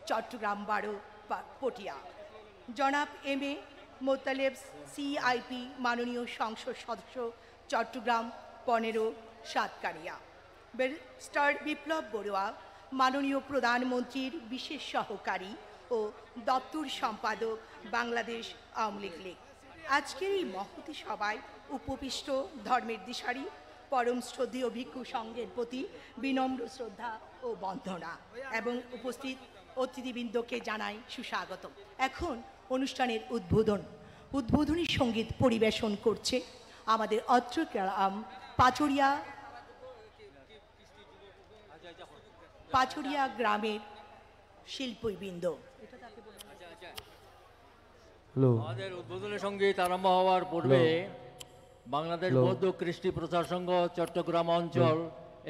চট্টগ্রাম 12 পটিয়া। জনাব M A Motaleb CIP মাননীয় সংসদ সদস্য চট্টগ্রাম 15 সাতকানিয়া। ব্যারিস্টার বিপ্লব বড়ুয়া মাননীয় প্রধানমন্ত্রীর বিশেষ সহকারী ও দপ্তর সম্পাদক বাংলাদেশ আওয়ামী লীগ। আজকের এই মহতী সভায় উপবিষ্ট ধর্মের দিশারি পরম শ্রদ্ধেয় ভিক্ষু সংঘের প্রতি বিনম্র শ্রদ্ধা ও বন্দনা এবং উপস্থিত অতিথিবৃন্দকে জানাই সুস্বাগত। এখন অনুষ্ঠানের উদ্বোধনী সঙ্গীত পরিবেশন করছে আমাদের অত্র গ্রাম পাচুরিয়া গ্রামের শিল্পীবৃন্দ। আমাদের উদ্বোধনী সঙ্গীত আরম্ভ হওয়ার পূর্বে বাংলাদেশ বৌদ্ধ কৃষ্টি প্রচার সংঘ চট্টগ্রাম অঞ্চল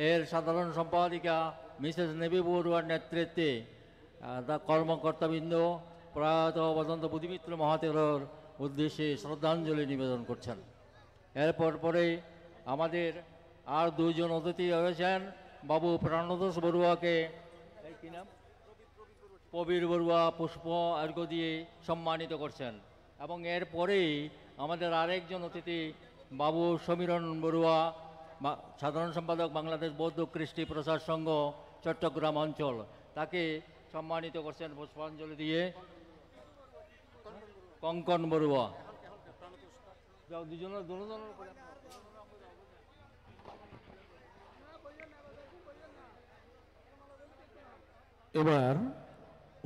এর সাধারণ সম্পাদিকা মিসেস নেবি বড়ুয়ার নেতৃত্বে কর্মকর্তাবৃন্দ প্রয়াত বসন্ত বুদ্ধিমিত্র মহাতেরর উদ্দেশ্যে শ্রদ্ধাঞ্জলি নিবেদন করছেন। এরপর পরে আমাদের আর দুইজন অতিথি রয়েছেন। বাবু প্রাণতোষ বড়ুয়াকে কি নাম প্রবীর বড়ুয়া পুষ্প অর্ঘ্য দিয়ে সম্মানিত করছেন এবং এরপরেই আমাদের আরেকজন অতিথি বাবু সমীরণ বড়ুয়া সাধারণ সম্পাদক বাংলাদেশ বৌদ্ধ কৃষ্টি প্রচার সংঘ চট্টগ্রাম অঞ্চল, তাকে সম্মানিত করছেন পুষ্পাঞ্জলি দিয়ে কঙ্কন বড়ুয়া। এবার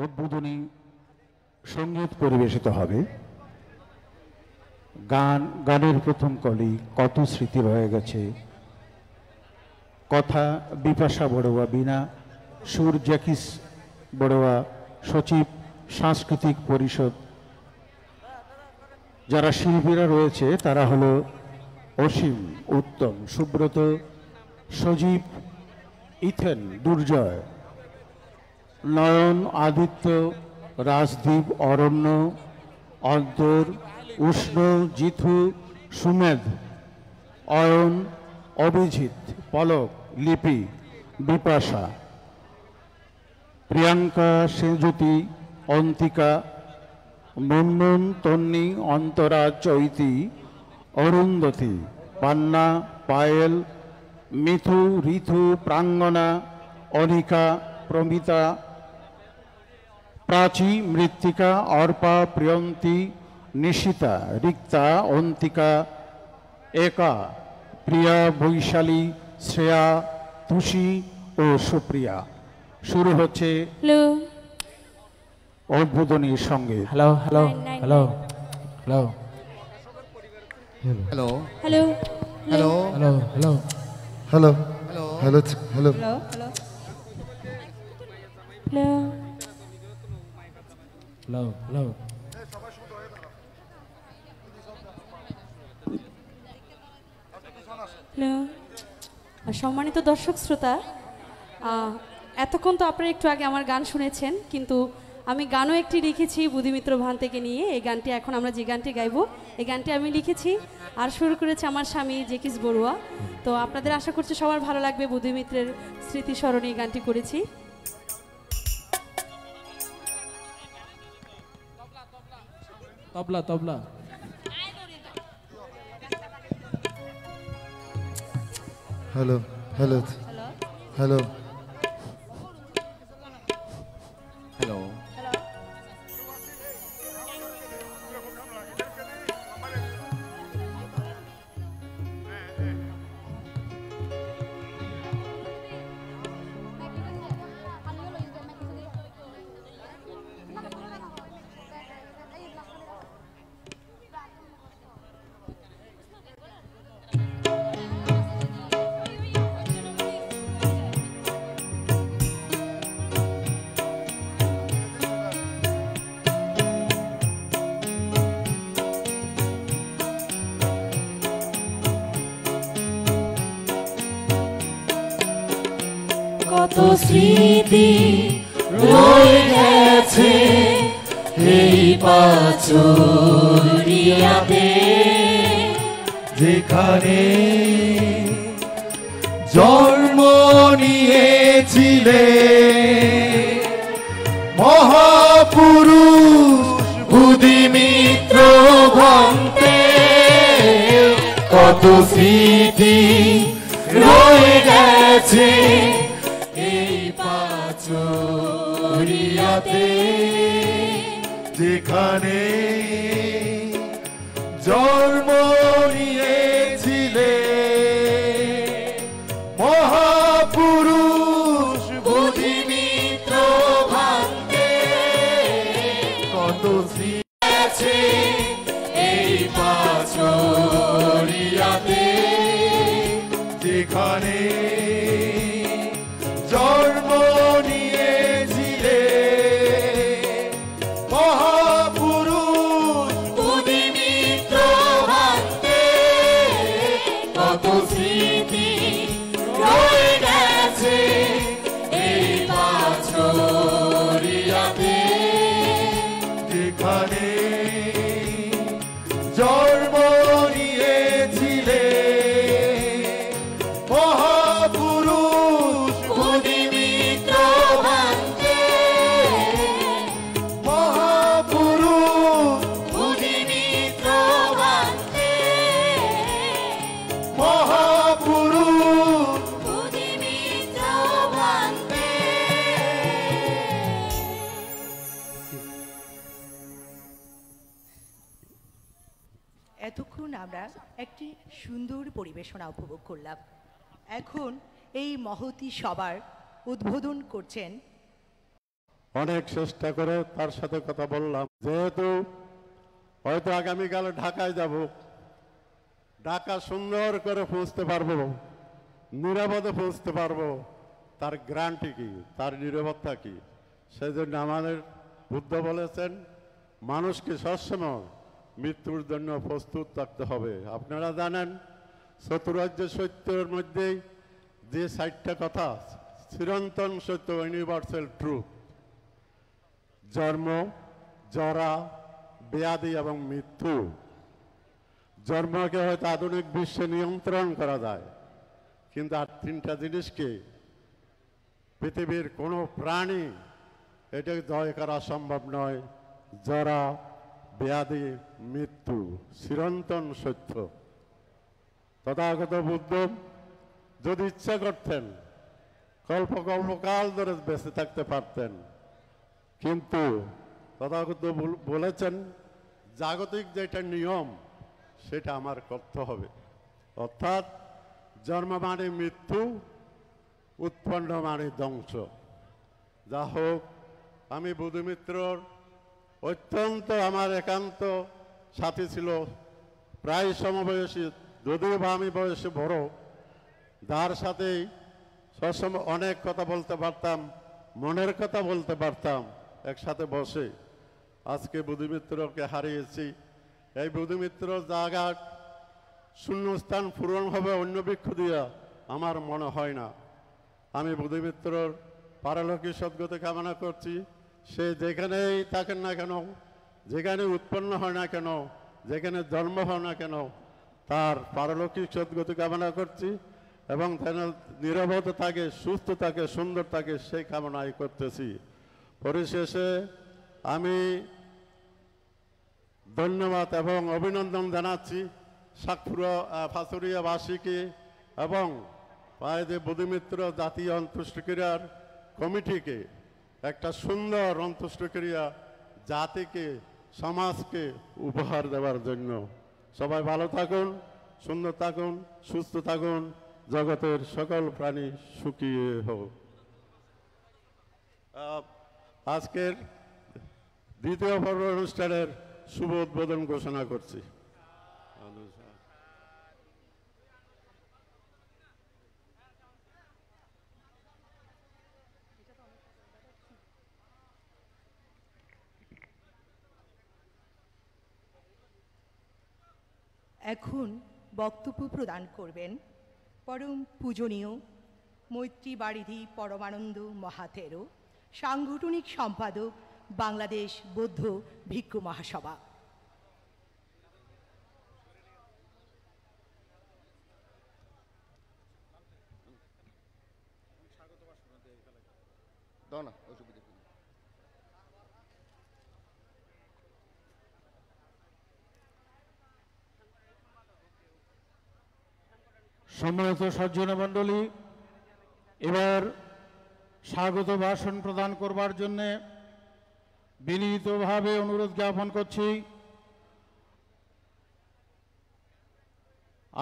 উদ্বোধনী সঙ্গীত পরিবেশিত হবে। গানের প্রথম কলি কত স্মৃতি রয়ে গেছে, কথা বিপাশা বড়ুয়া বীণা, সুর জ্যাকিস বড়ুয়া সচিব সাংস্কৃতিক পরিষদ। যারা শিল্পীরা রয়েছে তারা হলো অসীম, উত্তম, সুব্রত, সজীব, ইথেন, দুর্জয়, নয়ন, আদিত্য, রাজদীপ, অরণ্য, অন্তর, উষ্ণ, জিথু, সুমেধ, অয়ন, অভিজিৎ, পলক, লিপি, বিপাশা, প্রিয়াঙ্কা, সেজুতি, অন্তিকা, মুনমুন, তন্নি, অন্তরা, চৈতি, অরুন্ধতী, পান্না, পায়েল, মিথু, ঋতু, প্রাঙ্গনা, অনিকা, প্রমিতা, প্রাচী, মৃত্তিকা, অর্পা, প্রিয়ন্তী, নিশিতা, রিক্তা, অন্তিকা, একা, প্রিয়া, বৈশালী, শ্রেয়া, তুষি ও সুপ্রিয়া। শুরু হচ্ছে উদ্বোধনীর সঙ্গে। Hello hello hello hello hello hello hello hello hello hello hello hello hello hello. সম্মানিত দর্শক শ্রোতা, এতক্ষণ তো আপনারা একটু আগে আমার গান শুনেছেন, কিন্তু আমি গানও একটি লিখেছি বুদ্ধিমিত্র ভান থেকে নিয়ে। এই গানটি এখন আমরা যে গানটি গাইবো এই গানটি আমি লিখেছি আর শুরু করেছে আমার স্বামী জেকিস বড়ুয়া। তো আপনাদের আশা করছি সবার ভালো লাগবে। বুদ্ধিমিত্রের স্মৃতি স্মরণে এই গানটি করেছি। তবলা তবলা হ্যালো হ্যালো হ্যালো হ্যালো কত স্মৃতি রয়ে গেছে এই পাচুরিয়াতে, যেখানে জন্ম নিয়েছিলে মহাপুরুষ বুদ্ধিমিত্র ভন্তে কত স্মৃতি রয়ে গেছে এই পাচুরিয়াতে, যেখানে জন্ম নিয়েছিলে মহাপুরুষ বুদ্ধিমিত্র ভান্তে কত স্মৃতি আছে এই পাচুরিয়াতে, যেখানে জন্ম নিয়েছিলে মহাপুরুষ বুদ্ধিমিত্র ভান্তে কত স্মৃতি রয়ে গেছে এই পাচুরিয়াতে, যেখানে জন্ম নিয়েছিলে মহাপুরুষ বুদ্ধিমিত্র ভান্তে, মহাপুরুষ বুদ্ধিমিত্র ভান্তে, মহাপুরুষ বুদ্ধিমিত্র ভান্তে। এতক্ষণ আমরা একটি সুন্দর পরিবেশনা উপভোগ করলাম। এখন এই মহতী সভার উদ্বোধন করছেন অনেক চেষ্টা করে তার সাথে কথা বললাম, যেহেতু হয়তো আগামীকাল ঢাকায় যাব, ঢাকা সুন্দর করে পৌঁছতে পারবো, নিরাপদে পৌঁছতে পারবো, তার গ্যারান্টি কি, তার নিরাপত্তা কি? সেই জন্য আমাদের বুদ্ধ বলেছেন মানুষকে সবসময় মৃত্যুর জন্য প্রস্তুত থাকতে হবে। আপনারা জানেন চতুরার্য সত্যের মধ্যেই যে 4টা কথা চিরন্তন সত্য, ইউনিভার্সাল ট্রুথ, জন্ম, জরা, ব্যাধি এবং মৃত্যু। জন্মকে হয়তো আধুনিক বিশ্বে নিয়ন্ত্রণ করা যায়, কিন্তু আর 3টা জিনিসকে পৃথিবীর কোনো প্রাণী এটাকে জয় করা সম্ভব নয়। জরা, ব্যাধি, মৃত্যু চিরন্তন সত্য। তথাগত বুদ্ধ যদি ইচ্ছা করতেন কল্পকাল ধরে বেঁচে থাকতে পারতেন, কিন্তু তথাগত বলেছেন জাগতিক যেটা নিয়ম সেটা আমার করতে হবে। অর্থাৎ জন্ম মানে মৃত্যু, উৎপন্ন মানে ধ্বংস। যা হোক, আমি বুদ্ধমিত্রর অত্যন্ত আমার একান্ত সাথী ছিল, প্রায় সমবয়সী, যদিও বা আমি বয়সে বড়, যার সাথেই সবসময় অনেক কথা বলতে পারতাম, মনের কথা বলতে পারতাম একসাথে বসে। আজকে বুদ্ধমিত্রকে হারিয়েছি। এই বুদ্ধমিত্র জায়গা শূন্যস্থান পূরণ হবে অন্য বৃক্ষ দিয়া আমার মনে হয় না। আমি বুদ্ধমিত্রর পারলৌকিক সদ্গতি কামনা করছি। সে যেখানেই থাকেন না কেন, যেখানে উৎপন্ন হয় না কেন, যেখানে জন্ম হয় না কেন, তার পারলৌকিক সদ্গতি কামনা করছি এবং যেন নিরাপদ থাকে, সুস্থ থাকে, সুন্দর থাকে, সেই কামনাই করতেছি। পরিশেষে আমি ধন্যবাদ এবং অভিনন্দন জানাচ্ছি পাচুরিয়াবাসীকে এবং বুদ্ধমিত্র জাতীয় অন্ত্যেষ্টিক্রিয়ার কমিটিকে। একটা সুন্দর অন্ত্যেষ্টিক্রিয়া জাতিকে, সমাজকে উপহার দেওয়ার জন্য। সবাই ভালো থাকুন, সুন্দর থাকুন, সুস্থ থাকুন, জগতের সকল প্রাণী সুখী হোক। আজকের দ্বিতীয় পর্ব অনুষ্ঠানের শুভ উদ্বোধন ঘোষণা করছি। এখন বক্তব্য প্রদান করবেন পরম পূজনীয় মৈত্রী বারিধি পরমানন্দ মহাতেরো, সাংগঠনিক সম্পাদক, বাংলাদেশ বৌদ্ধ ভিক্ষু মহাসভা। সম্মানিত সজ্জন মণ্ডলী, এবার স্বাগত ভাষণ প্রদান করবার জন্যে বিনীতভাবে অনুরোধ জ্ঞাপন করছি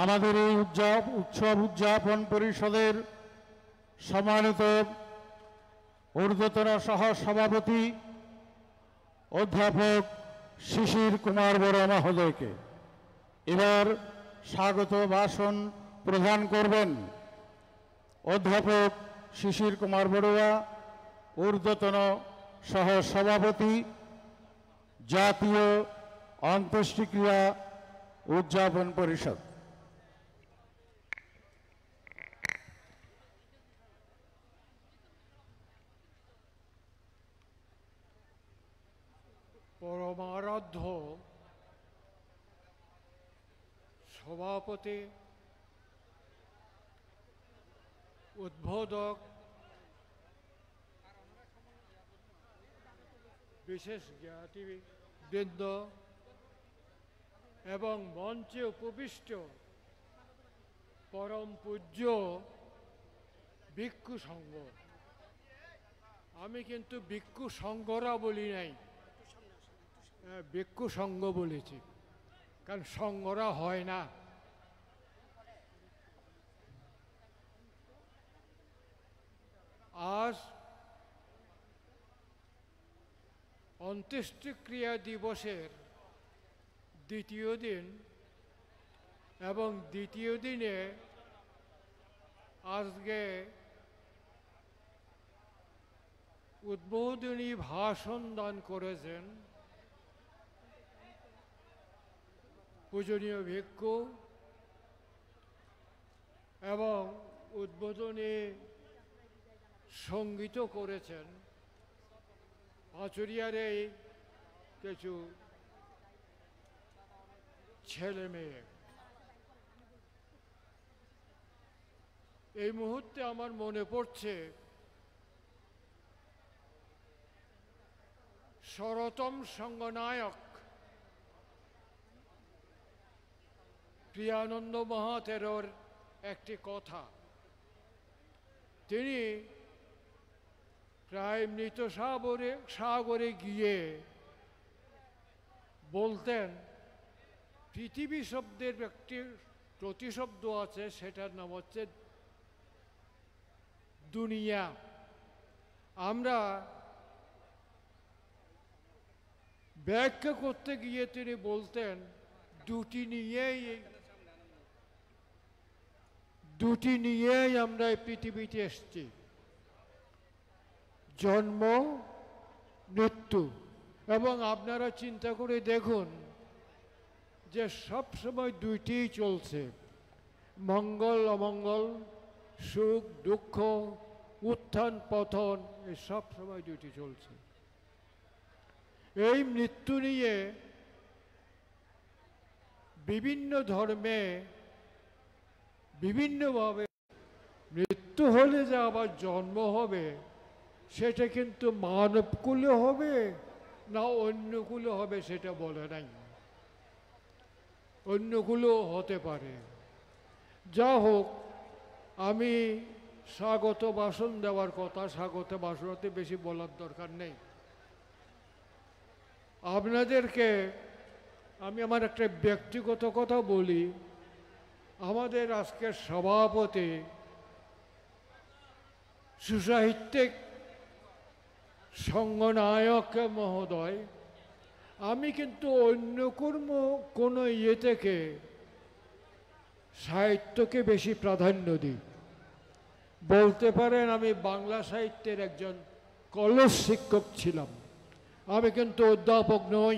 আমাদের এই উৎসব উদযাপন পরিষদের সম্মানিত ঊর্ধ্বতন সহ সভাপতি অধ্যাপক শিশির কুমার বড়ুয়া মহোদয়কে। এবার স্বাগত ভাষণ প্রদান করবেন অধ্যাপক শিশির কুমার বড়ুয়া, ঊর্ধ্বতন সহ সভাপতি, জাতীয় অন্ত্যেষ্টিক্রিয়া উদযাপন পরিষদ। পরমারাধ্য সভাপতি, উদ্বোধক, বিশেষ জ্ঞাতিবৃন্দ এবং মঞ্চে উপবিষ্ট পরম পূজ্য ভিক্ষু সংঘ। আমি কিন্তু ভিক্ষু সংঘরা বলি নাই, ভিক্ষু সংঘ বলেছি, কারণ সংঘরা হয় না। আজ অন্ত্যেষ্টিক্রিয়া দিবসের দ্বিতীয় দিন এবং দ্বিতীয় দিনে আজকে উদ্বোধনী ভাষণ দান করেছেন পূজনীয় ভিক্ষু এবং উদ্বোধনী সঙ্গীত করেছেন আচুরিয়ার এই কিছু ছেলে মেয়ে। এই মুহূর্তে আমার মনে পড়ছে সরতম সংঘনায়ক প্রিয়ানন্দ মহাতেরোর একটি কথা। তিনি প্রায় মৃত সাগরে গিয়ে বলতেন, পৃথিবী শব্দের একটি প্রতিশব্দ আছে, সেটার নাম হচ্ছে দুনিয়া। আমরা ব্যাখ্যা করতে গিয়ে তিনি বলতেন, দুটি নিয়েই আমরা এই পৃথিবীতে এসেছি, জন্ম মৃত্যু। এবং আপনারা চিন্তা করে দেখুন যে সব সময় দুইটিই চলছে, মঙ্গল অমঙ্গল, সুখ দুঃখ, উত্থান পতন, এই সব সময় দুইটি চলছে। এই মৃত্যু নিয়ে বিভিন্ন ধর্মে বিভিন্নভাবে, মৃত্যু হলে যে আবার জন্ম হবে সেটা কিন্তু মানবকুলে হবে না অন্যকুলে হবে সেটা বলে নাই, অন্যগুলো হতে পারে। যা হোক, আমি স্বাগত ভাষণ দেওয়ার কথা, স্বাগত ভাষণতে বেশি বলার দরকার নেই। আপনাদেরকে আমি আমার একটা ব্যক্তিগত কথা বলি। আমাদের আজকের সভাপতি সুসাহিত্যিক সংঘনায়ক মহোদয়, আমি কিন্তু অন্য কোনো ইয়ে থেকে সাহিত্যকে বেশি প্রাধান্য দিই। বলতে পারেন আমি বাংলা সাহিত্যের একজন কলেজ শিক্ষক ছিলাম, আমি কিন্তু অধ্যাপক নই,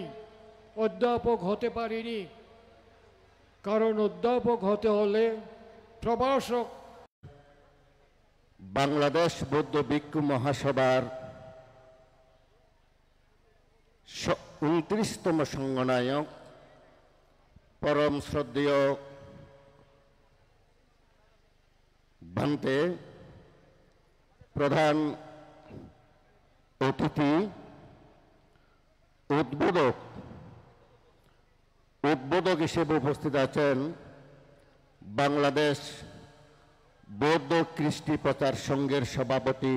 অধ্যাপক হতে পারিনি। কারণ অধ্যাপক হতে হলে প্রভাষক। বাংলাদেশ বৌদ্ধ ভিক্ষু মহাসভার 29তম সংঘনায়ক পরম শ্রদ্ধেয় ভান্তে প্রধান অতিথি উদ্বোধক হিসেবে উপস্থিত আছেন বাংলাদেশ বৌদ্ধ কৃষ্টি প্রচার সংঘের সভাপতি,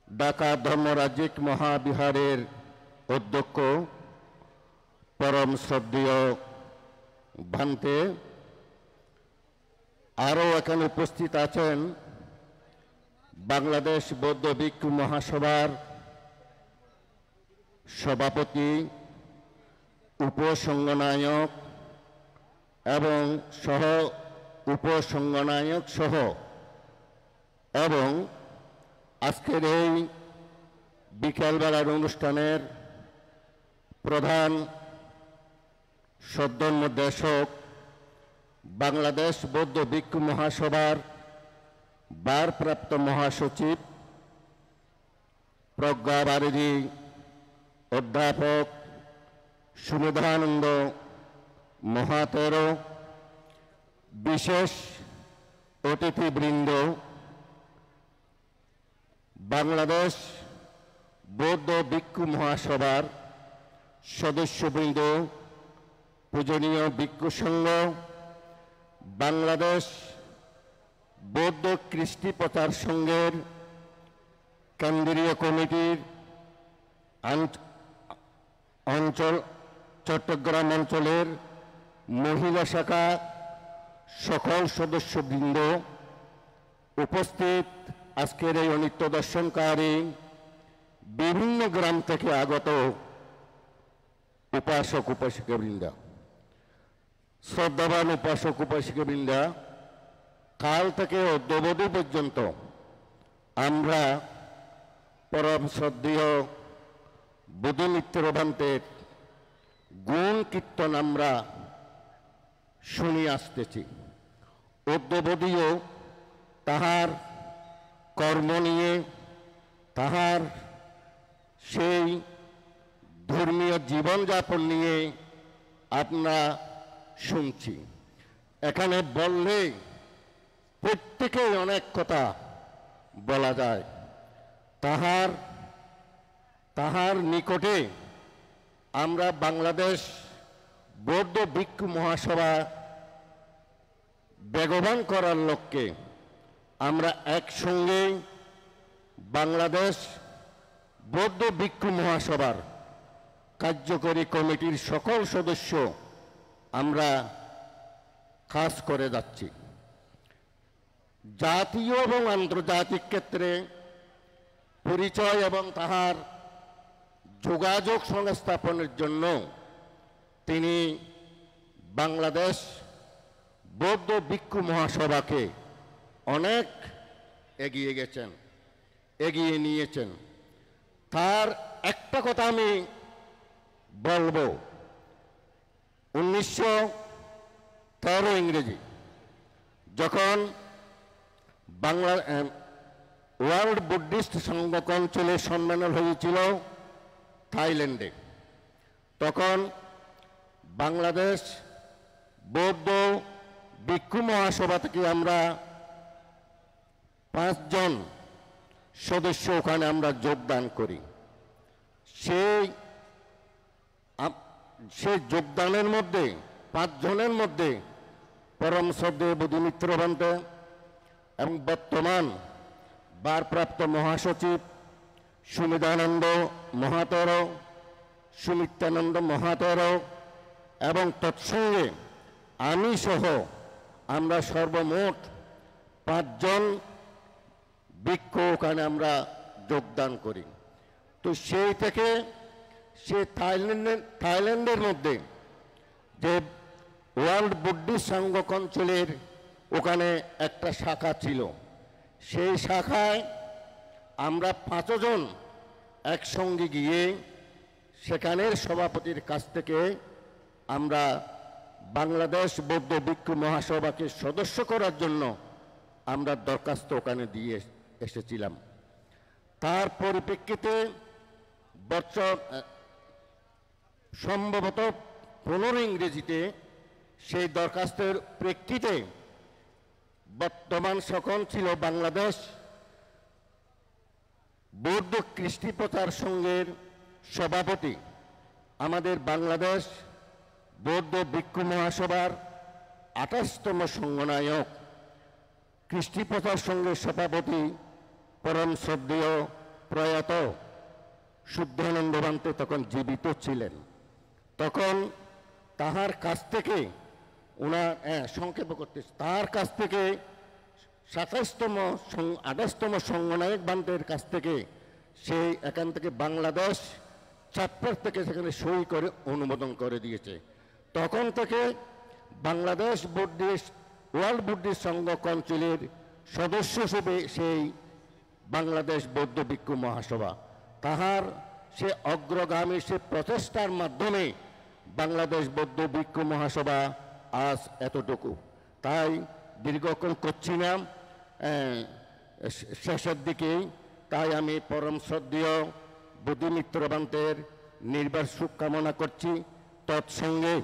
ঢাকা ধর্মরাজিক মহাবিহারের অধ্যক্ষ পরম শ্রদ্ধেয় ভান্তে, আরও এখানে উপস্থিত আছেন বাংলাদেশ বৌদ্ধ ভিক্ষু মহাসভার সভাপতি, উপসংঘনায়ক এবং সহ উপসংঘনায়ক সহ এবং আজকের এই বিকালবেলার অনুষ্ঠানের প্রধান সদ্যনির্দেশক বাংলাদেশ বৌদ্ধ ভিক্ষু মহাসভার ভারপ্রাপ্ত মহাসচিব প্রজ্ঞাবারিধি অধ্যাপক সুমেধানন্দ মহাতের, বিশেষ অতিথিবৃন্দ, বাংলাদেশ বৌদ্ধ ভিক্ষু মহাসভার সদস্যবৃন্দ, পূজনীয় ভিক্ষু সংঘ, বাংলাদেশ বৌদ্ধ কৃষ্টি প্রচার সংঘের কেন্দ্রীয় কমিটির অঞ্চল চট্টগ্রাম অঞ্চলের মহিলা শাখা সকল সদস্যবৃন্দ, উপস্থিত আজকের এই অনিত্য দর্শনকারী বিভিন্ন গ্রাম থেকে আগত উপাসক উপাসিকাবৃন্দা, শ্রদ্ধাবান উপাসক উপাসিকাবৃন্দা, কাল থেকে অদ্যাবধি পর্যন্ত আমরা পরম শ্রদ্ধেয় বুদ্ধমিত্র ভান্তের গুণ কীর্তন আমরা শুনি আসতেছি। অদ্যাবধিও তাহার কর্ম নিয়ে, তাহার সেই ধর্মীয় জীবনযাপন নিয়ে আমরা শুনছি। এখানে বললে প্রত্যেকেই অনেক কথা বলা যায়। তাহার নিকটে আমরা বাংলাদেশ বৌদ্ধ ভিক্ষু মহাসভা বেগবান করার লক্ষ্যে আমরা একসঙ্গে বাংলাদেশ বৌদ্ধ ভিক্ষু মহাসভার কার্যকরী কমিটির সকল সদস্য আমরা কাজ করে যাচ্ছি। জাতীয় এবং আন্তর্জাতিক ক্ষেত্রে পরিচয় এবং তাহার যোগাযোগ সংস্থাপনের জন্য তিনি বাংলাদেশ বৌদ্ধ ভিক্ষু মহাসভাকে অনেক এগিয়ে গেছেন, এগিয়ে নিয়েছেন। তার একটা কথা আমি বলবো, 1913 ইংরেজি যখন বাংলা ওয়ার্ল্ড বুদ্ধিস্ট সংঘ অঞ্চলের সম্মেলন হয়েছিল থাইল্যান্ডে, তখন বাংলাদেশ বৌদ্ধ ভিক্ষু মহাসভা থেকে আমরা 5 জন সদস্য ওখানে আমরা যোগদান করি। সেই যোগদানের মধ্যে 5 জনের মধ্যে পরম শ্রদ্ধেয় বুদ্ধমিত্র ভান্তে এবং বর্তমান ভারপ্রাপ্ত মহাসচিব সুমেধানন্দ মহাতের, সুমিত্রানন্দ মহাতের এবং তৎসঙ্গে আমি সহ আমরা সর্বমোট 5 জন ভিক্ষু ওখানে আমরা যোগদান করি। তো সেই থেকে সে থাইল্যান্ডের মধ্যে যে ওয়ার্ল্ড বুদ্ধিস্ট সংঘ অঞ্চলের ওখানে একটা শাখা ছিল, সেই শাখায় আমরা 5 জন একসঙ্গে গিয়ে সেখানের সভাপতির কাছ থেকে আমরা বাংলাদেশ বৌদ্ধ ভিক্ষু মহাসভাকে সদস্য করার জন্য আমরা দরখাস্ত ওখানে দিয়ে এসেছিলাম। তার পরিপ্রেক্ষিতে বছর সম্ভবত 15 ইংরেজিতে সেই দরখাস্তের প্রেক্ষিতে বর্তমান সকল ছিল বাংলাদেশ বৌদ্ধ কৃষ্টি প্রচার সংঘের সভাপতি, আমাদের বাংলাদেশ বৌদ্ধ ভিক্ষু মহাসভার 28তম সংঘনায়ক কৃষ্টি প্রচার সংঘের সভাপতি পরম শ্রদ্ধেয় প্রয়াত শুদ্ধানন্দ ভান্তে তখন জীবিত ছিলেন। তখন তাহার কাছ থেকে সংক্ষেপ করতে তাহার কাছ থেকে 28তম সংঘনায়ক ভান্তের কাছ থেকে সেই এখান থেকে বাংলাদেশ চ্যাপ্টার থেকে সেখানে সই করে অনুমোদন করে দিয়েছে। তখন থেকে বাংলাদেশ বুদ্ধিস্ট ওয়ার্ল্ড বুদ্ধিস্ট সংঘ কাউন্সিলের সদস্য হিসেবে সেই বাংলাদেশ বৌদ্ধ ভিক্ষু মহাসভা তাহার সে অগ্রগামী সে প্রচেষ্টার মাধ্যমে বাংলাদেশ বৌদ্ধ ভিক্ষু মহাসভা আজ এতটুকু। তাই দীর্ঘক্ষণ করছি না, শেষের দিকেই। তাই আমি পরম শ্রদ্ধেয় বুদ্ধিমিত্র ভান্তের নির্বাণ সুখ কামনা করছি। তৎসঙ্গে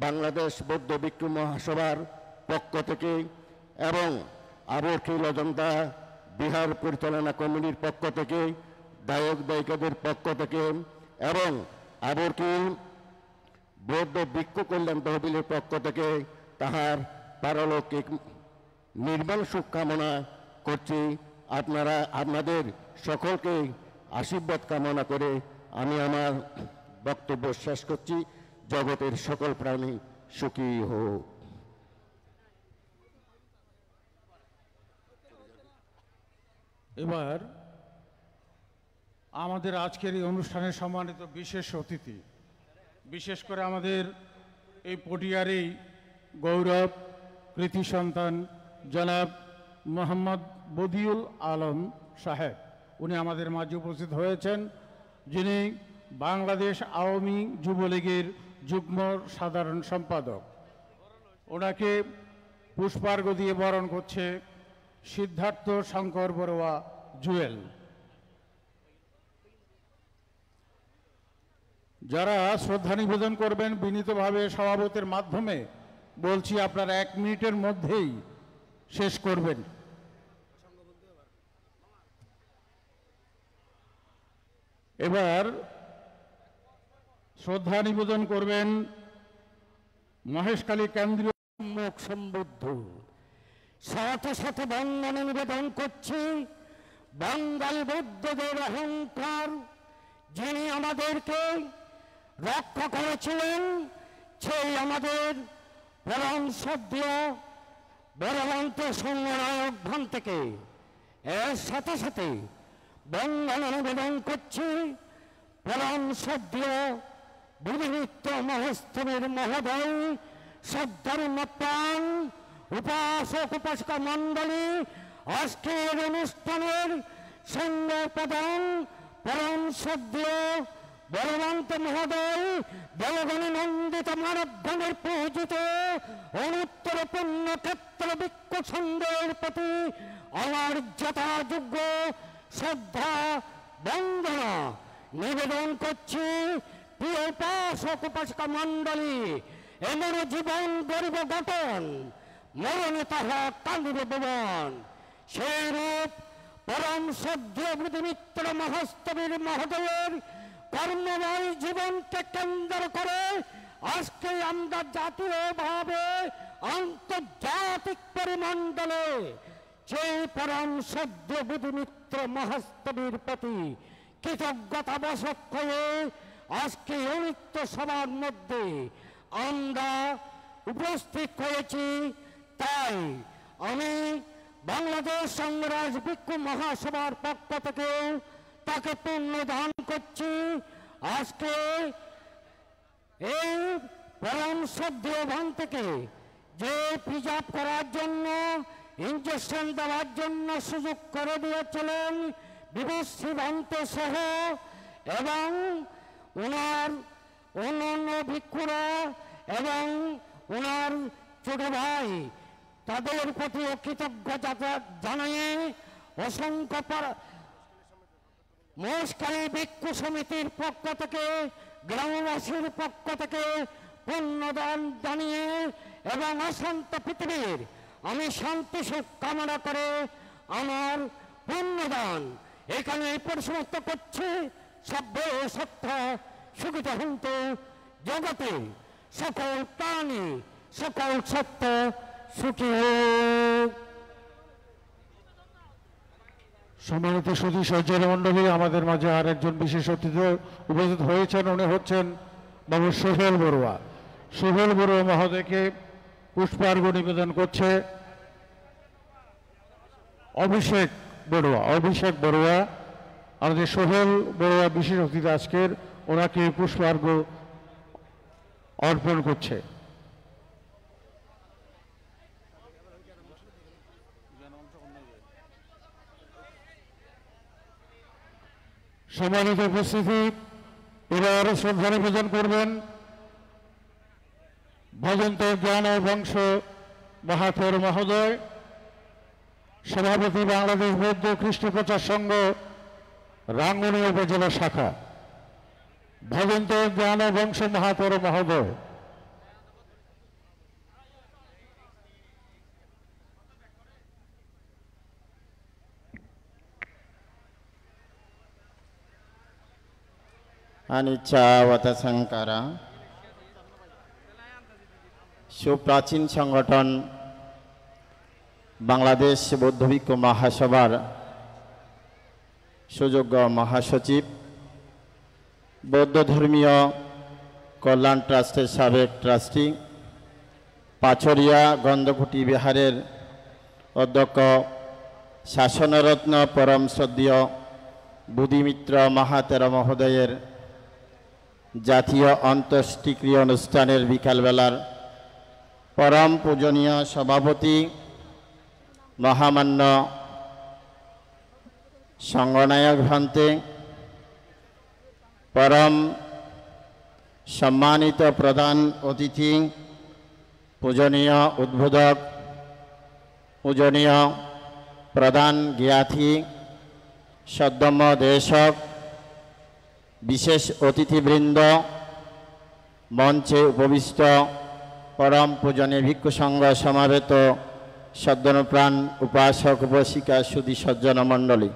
বাংলাদেশ বৌদ্ধ ভিক্ষু মহাসভার পক্ষ থেকে এবং আবর্কিল অজন্তা বিহার পরিচালনা কমিটির পক্ষ থেকে, দায়ক দায়িকাদের পক্ষ থেকে এবং আবর্কিল বৌদ্ধ ভিক্ষু কল্যাণ তহবিলের পক্ষ থেকে তাহার পারলৌকিক নির্বাণ সুখ কামনা করছি। আপনাদের সকলকে আশীর্বাদ কামনা করে আমি আমার বক্তব্য শেষ করছি। জগতের সকল প্রাণী সুখী হোক। এবার আমাদের আজকের এই অনুষ্ঠানে সম্মানিত বিশেষ অতিথি, বিশেষ করে আমাদের এই পটিয়ারেই গৌরব কৃতি সন্তান জনাব মোহাম্মদ বদিউল আলম সাহেব, উনি আমাদের মাঝে উপস্থিত হয়েছেন, যিনি বাংলাদেশ আওয়ামী যুবলীগের যুগ্ম সাধারণ সম্পাদক। ওনাকে পুষ্পার্ঘ দিয়ে বরণ করছে সিদ্ধার্থ শঙ্কর বড়ুয়া জুয়েল। যারা শ্রদ্ধা নিবেদন করবেন বিনীতভাবে সভাপতির মাধ্যমে বলছি আপনারা 1 মিনিটের মধ্যেই শেষ করবেন। এবার শ্রদ্ধা নিবেদন করবেন মহেশখালী কেন্দ্রীয় মুখ সম্বুদ্ধ। সাথে সাথে বন্দনা নিবেদন করছি বাঙাল বৌদ্ধদের অহংকার, যিনি আমাদেরকে রক্ষা করেছিলেন, সেই আমাদের পরম শ্রদ্ধেয় বরবন্ত সংঘনায়ক ভান্তেকে। এর সাথে সাথে বন্দনা নিবেদন করছি পরম শ্রদ্ধেয় বুদ্ধিমিত্র মহাস্তমের মহোদয়, শ্রদ্ধার উপাসক উপাসিকা মণ্ডলী, আজকের অনুষ্ঠানের সঙ্গ প্রদান পরম শ্রদ্ধেয় বলবন্ত মহোদয়, দেবগণে নন্দিত মানবগণের পূজিত অনুত্তর পুণ্যক্ষেত্র ভিক্ষু সংঘের প্রতি আমার যথাযোগ্য শ্রদ্ধা বন্দনা নিবেদন করছি। প্রিয় উপাসক উপাসিকা মণ্ডলী, এমন জীবন গরিব গঠন, মরণে তাহা কান্দিবে ভুবন। সেই রূপ পরম শ্রদ্ধেয় বুদ্ধিমিত্র মহাস্তবীর মহোদয়ের কর্মময় জীবনকে কেন্দ্র করে আজকে আমরা জাতীয়ভাবে আন্তর্জাতিক পরিমণ্ডলে সেই পরম শ্রদ্ধেয় বুদ্ধিমিত্র মহাস্তবীর প্রতি কৃতজ্ঞতাবশত হয়ে আজকে অনিত্য সভার মধ্যে আমরা উপস্থিত হয়েছি। তাই আমি বাংলাদেশ সংগ্রাস ভিক্ষু মহাসভার পক্ষ থেকে তাকে পুণ্য দান করছি। আজকে এই পরম শ্রদ্ধেয় ভান্তেকে যে প্রিজার্ভ করার জন্য, ইনজেকশন দেওয়ার জন্য সুযোগ করে দিয়েছিলেন বিভূষী ভান্তে সহ এবং ওনার অন্যান্য ভিক্ষুরা এবং ওনার ছোট ভাই, তাদের প্রতি কৃতজ্ঞতা জানিয়ে অসংখ্য মহেশখালী ভিক্ষু সমিতির পক্ষ থেকে, গ্রামবাসীর পক্ষ থেকে পুণ্যদান জানিয়ে এবং অশান্ত পৃথিবীর আমি শান্তি সুখ কামনা করে আমার পুণ্যদান এখানে পরিসমাপ্ত করছি। সভ্য সত্য সুখিত হন্তু জগতে সকল প্রাণী সকল সত্য সুখী হোক। সম্মানিত সুধী সজ্জন মণ্ডলী, আমাদের মাঝে আর একজন বিশেষ অতিথি উপস্থিত হয়েছেন। উনি হচ্ছেন বাবু সোহেল বড়ুয়া। সোহেল বড়ুয়া মহোদয়কে পুষ্পার্ঘ্য নিবেদন করছে অভিষেক বড়ুয়া। আমাদের সোহেল বড়ুয়া বিশেষ অতিথি আজকের, ওনাকে পুষ্পার্ঘ্য অর্পণ করছে। সম্মানিত উপস্থিতি, এবার শ্রদ্ধা নিবেদন করবেন ভজন্ত জ্ঞান ও বংশ মাহাতোর মহোদয়, সভাপতি বাংলাদেশ বৌদ্ধ খ্রিস্ট প্রচার সংঘ রাঙ্গুনি উপজেলা শাখা। ভজন্ত জ্ঞান ও বংশ মাহাতোর মহোদয়। अनिच्छावत संकारा सुप्राचीन संगठन बांग्लादेश बौद्ध भिक्षु महासभार सुयोग्य महासचिव, बौद्ध धर्मीय कल्याण ट्रास्टेर साबेक ट्रास्टी, पाचरिया गंधकुटी बिहारेर अध्यक्ष, शासनरत्न परम श्रद्धेय बुद्धिमित्र महातेरा महोदयेर জাতীয় অন্ত্যেষ্টিক্রিয়া অনুষ্ঠানের বিকালবেলার পরম পূজনীয় সভাপতি মহামান্য সংঘনায়ক ভান্তে, পরম সম্মানিত প্রধান অতিথি, পূজনীয় উদ্বোধক, পূজনীয় প্রধান জ্ঞাতি, সদ্যম্য দেশক, विशेष अतिथिवृंद, मंचे उपविष्ट परम पूजनीय भिक्षु संघ समावेत सद्गुणप्राण उपासक उपासिका सुधी सज्जन मंडली,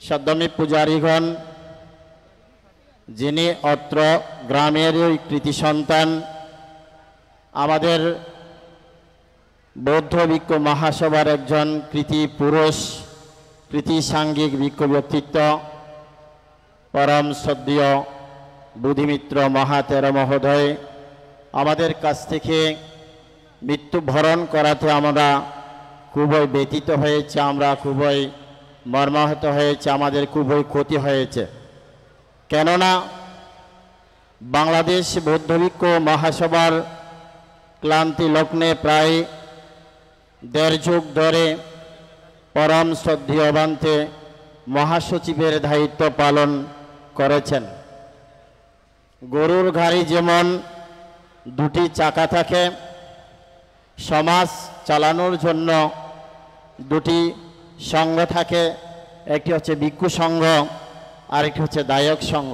सद्गमी पूजारीगण, जिनि अत्र ग्रामेर कृति सन्तान आमादेर बौद्ध भिक्षु महासभार एकजन कृति पुरुष, कृति सांघिक भिक्षु व्यक्तित्व, परम श्रद्धेय बुद्धिमित्र महातेरा महोदय आमादेर काछ थेके मृत्युबरण कराते आमरा खूबई व्यतीत हयेछे, आमरा खूबई मर्माहत हयेछे, आमादेर खूबई क्षति हयेछे। केनना बांग्लादेश बौद्ध भिक्षु महासभार क्लांति लग्ने प्राय 1.5 যুগ धरे परम श्रद्धेय बान्ते महासचिवेर दायित्व पालन करेছেন। গরুর গাড়ি যেমন দুটি চাকা থাকে, সমাজ চালানোর জন্য দুটি সংঘ থাকে, একটি হচ্ছে ভিক্ষু সংঘ আর একটি হচ্ছে দায়ক সংঘ।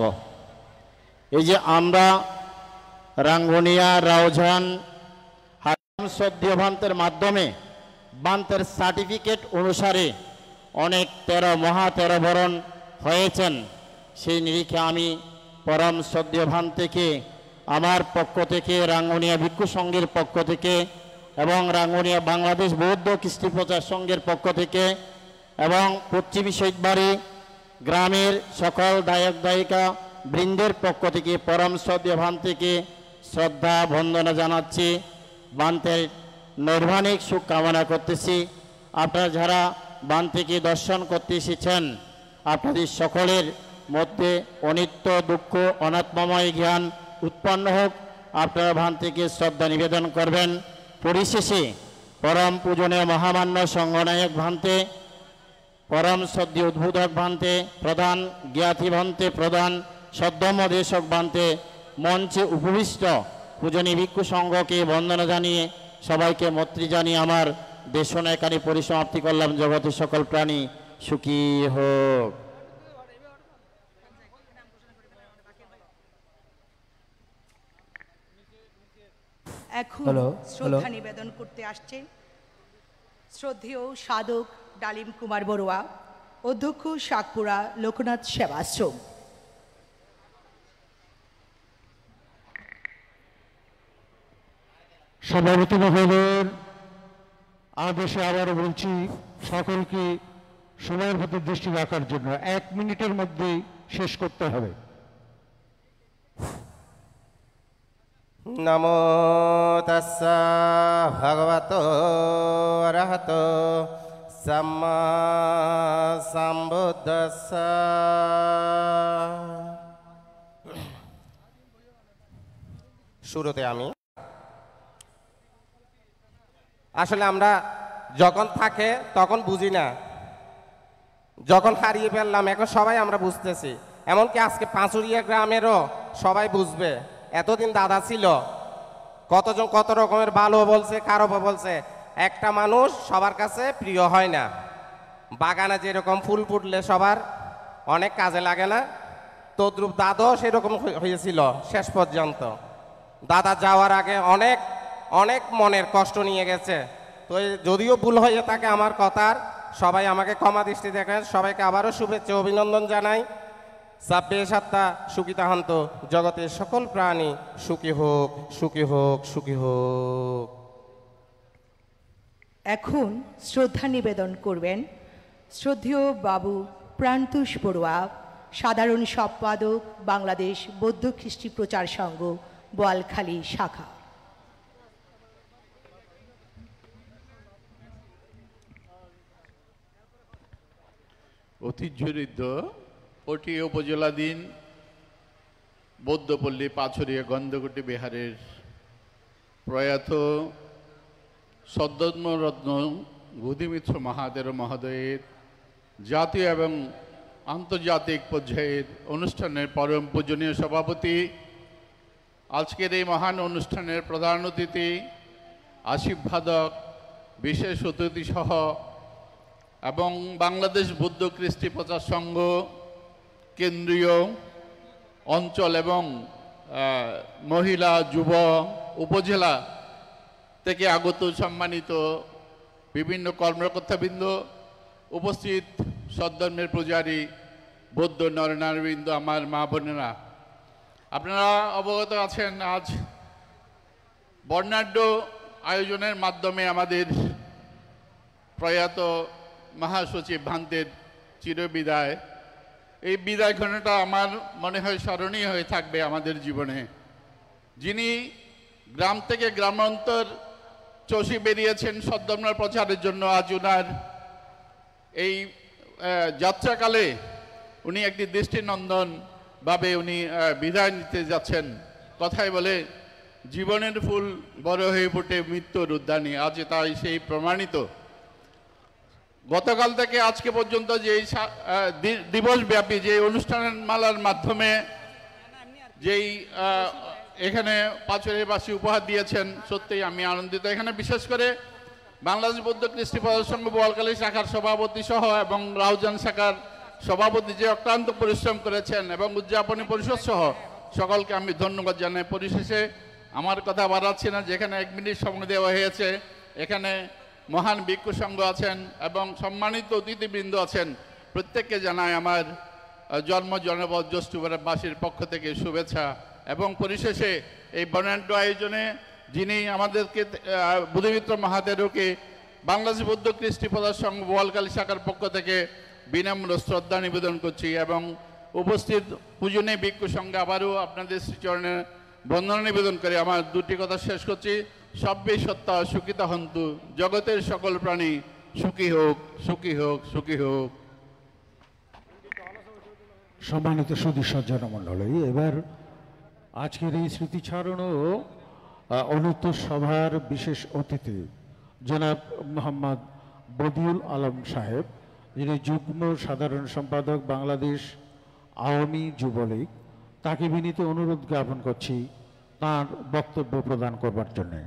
এই যে আমরা রাঙ্গুনিয়া রাউজান হারাম শ্রদ্ধেয় বান্তের মাধ্যমে বান্তের সার্টিফিকেট অনুসারে অনেক 13 মহা 13 বরণ হয়েছেন। সেই নিরিখে আমি परम श्रद्धेय भान्तेके आमार पक्ष थेके रांगुनिया भिक्षु संघेर पक्ष थेके एवं रांगुनिया बांग्लादेश बौद्ध कृष्टि प्रचार संघेर पक्ष थेके एवं पश्चिमी शहीदबाड़ी ग्रामेर सकल दायक दायिका बृंदेर पक्ष थेके परम श्रद्धेय भान्तेके श्रद्धा बंदना जानाच्छि। बान्तेर नैर्बाणिक सुख कामना करतेछि। आपनारा जारा बान्तेके दर्शन करते एसेछेन, आपनादेर सकलेर मध्य अनित्य दुख अनात्ममय ज्ञान उत्पन्न होक, आपनारा भान्तेके श्रद्धा निवेदन करबेन। परिशेषे परम पूजनीय महामान्य संघनायक भान्ते, परम श्रद्धेय उद्बोधक भान्ते, प्रधान ज्ञाति भान्ते, प्रधान सद्गम्य देशक भान्ते मंचे उपविष्ट पूजनीय भिक्षु संघके बंदना जानिए सबाइके मैत्री जानिए आमार देशना एखाने परिसमाप्ति करलाम। जगतेर सकल प्राणी सुखी होक। এখন শ্রদ্ধা নিবেদন করতে আসছেন শ্রদ্ধেয় সাধক ডালিম কুমার বড়ুয়া, অধ্যক্ষ শাকপুরা লোকনাথ সেবাশ্রম। সভাপতি মহোদয়ের আদেশে আবারও বলছি সকলকে সময়ের প্রতি দৃষ্টি রাখার জন্য 1 মিনিটের মধ্যেই শেষ করতে হবে। নমো তাস্সা ভগবতো অরহতো সাম্মা সম্বুদ্ধাস্সা। শুরুতে আমি আসলে আমরা যখন থাকে তখন বুঝি না, যখন হারিয়ে ফেললাম এখন সবাই আমরা বুঝতেছি। এমনকি আজকে পাঁচুরিয়া গ্রামেরও সবাই বুঝবে। এতদিন দাদা ছিল, কতজন কত রকমের ভালো বলছে, খারাপ বলছে। একটা মানুষ সবার কাছে প্রিয় হয় না। বাগানে যেরকম ফুল ফুটলে সবার অনেক কাজে লাগে না, তদ্রুপ দাদাও সেরকম হয়েছিল শেষ পর্যন্ত। দাদা যাওয়ার আগে অনেক অনেক মনের কষ্ট নিয়ে গেছে। তো যদিও ভুল হয়ে থাকে আমার কথার, সবাই আমাকে ক্ষমা দৃষ্টি দেখেন। সবাইকে আবারও শুভেচ্ছা অভিনন্দন জানাই। সাব্বে সাত্তা সুখিতা হন্ত, জগতের সকল প্রাণী সুখী হোক, সুখী হোক, সুখী হোক। এখন শ্রদ্ধা নিবেদন করবেন শ্রদ্ধেয় বাবু প্রাণতোষ বড়ুয়া, সাধারণ সম্পাদক বাংলাদেশ বৌদ্ধ খ্রিস্টি প্রচার সংঘ বোয়ালখালী শাখা। ঐতিহ্যঋদ্ধ ওটি উপজেলাধীন বৌদ্ধপল্লী পাছড়িয়া গন্ধকুটি বিহারের প্রয়াত সদ্ধর্মরত্ন বুদ্ধিমিত্র মহাদেব মহোদয়ের জাতীয় এবং আন্তর্জাতিক পর্যায়ের অনুষ্ঠানের পরম পূজনীয় সভাপতি, আজকের এই মহান অনুষ্ঠানের প্রধান অতিথি, আশীর্বাদক, বিশেষ অতিথি সহ এবং বাংলাদেশ বৌদ্ধ খ্রিস্টি প্রচার সংঘ কেন্দ্রীয় অঞ্চল এবং মহিলা যুব উপজেলা থেকে আগত সম্মানিত বিভিন্ন কর্মকর্তাবৃন্দ, উপস্থিত সদ্ধর্মের পূজারী, বৌদ্ধ নরনারীবৃন্দ, আমার মা বোনেরা, আপনারা অবগত আছেন আজ বর্ণাঢ্য আয়োজনের মাধ্যমে আমাদের প্রয়াত মহাসচিব ভান্তের চিরবিদায়। এই বিদায় ঘটনাটা আমার মনে হয় স্মরণীয় হয়ে থাকবে আমাদের জীবনে। যিনি গ্রাম থেকে গ্রামান্তর চষে বেরিয়েছেন সদ্ধর্মের প্রচারের জন্য, আজ উনার এই যাত্রাকালে উনি একটি দৃষ্টিনন্দন ভাবে উনি বিদায় নিতে যাচ্ছেন। কথায় বলে জীবনের ফুল বড় হয়ে ফুটে মৃত্যুর উদ্যানে, আজ তাই সেই প্রমাণিত। গতকাল থেকে আজকে পর্যন্ত যে দিবসব্যাপী যে অনুষ্ঠানের মালার মাধ্যমে যেই এখানে পাঁচুরিয়াবাসী উপহার দিয়েছেন, সত্যিই আমি আনন্দিত। এখানে বিশেষ করে বাংলাদেশ বৌদ্ধ খ্রিস্টি প্রচার সংঘ বোয়ালখালী শাখার সভাপতি সহ এবং রাউজান শাখার সভাপতি যে অক্লান্ত পরিশ্রম করেছেন এবং উদযাপনী পরিষদ সহ সকলকে আমি ধন্যবাদ জানাই। পরিশেষে আমার কথা বাড়াচ্ছি না, যেখানে 1 মিনিট সময় দেওয়া হয়েছে, এখানে মহান ভিক্ষু সংঘ আছেন এবং সম্মানিত অতিথিবৃন্দ আছেন, প্রত্যেককে জানাই আমার জন্মজনপদ জ্যৈষ্ঠবাসীর পক্ষ থেকে শুভেচ্ছা। এবং পরিশেষে এই বর্ণাঢ্য আয়োজনে যিনি আমাদেরকে বুদ্ধিমিত্র মহাদেবকে বাংলাদেশ বৌদ্ধ খ্রিস্টি প্রচার সংঘ বোয়ালখালী শাখার পক্ষ থেকে বিনম্র শ্রদ্ধা নিবেদন করছি এবং উপস্থিত পূজনীয় ভিক্ষু সঙ্গে আবারও আপনাদের শ্রীচরণে বন্দনা নিবেদন করে আমার দুটি কথা শেষ করছি। সব্যে সত্তা সুখিতা হন্তু, জগতের সকল প্রাণী সুখী হোক, সুখী হোক, সুখী হোক। সম্মানিত সুধী সজ্জন মণ্ডলী, এবার আজকের এই স্মৃতিচারণ ও অনুত্তর সভার বিশেষ অতিথি জনাব মোহাম্মদ বদিউল আলম সাহেব, যিনি যুগ্ম সাধারণ সম্পাদক বাংলাদেশ আওয়ামী যুবলীগ, তাকে বিনীত অনুরোধ জ্ঞাপন করছি তাঁর বক্তব্য প্রদান করবার জন্যে।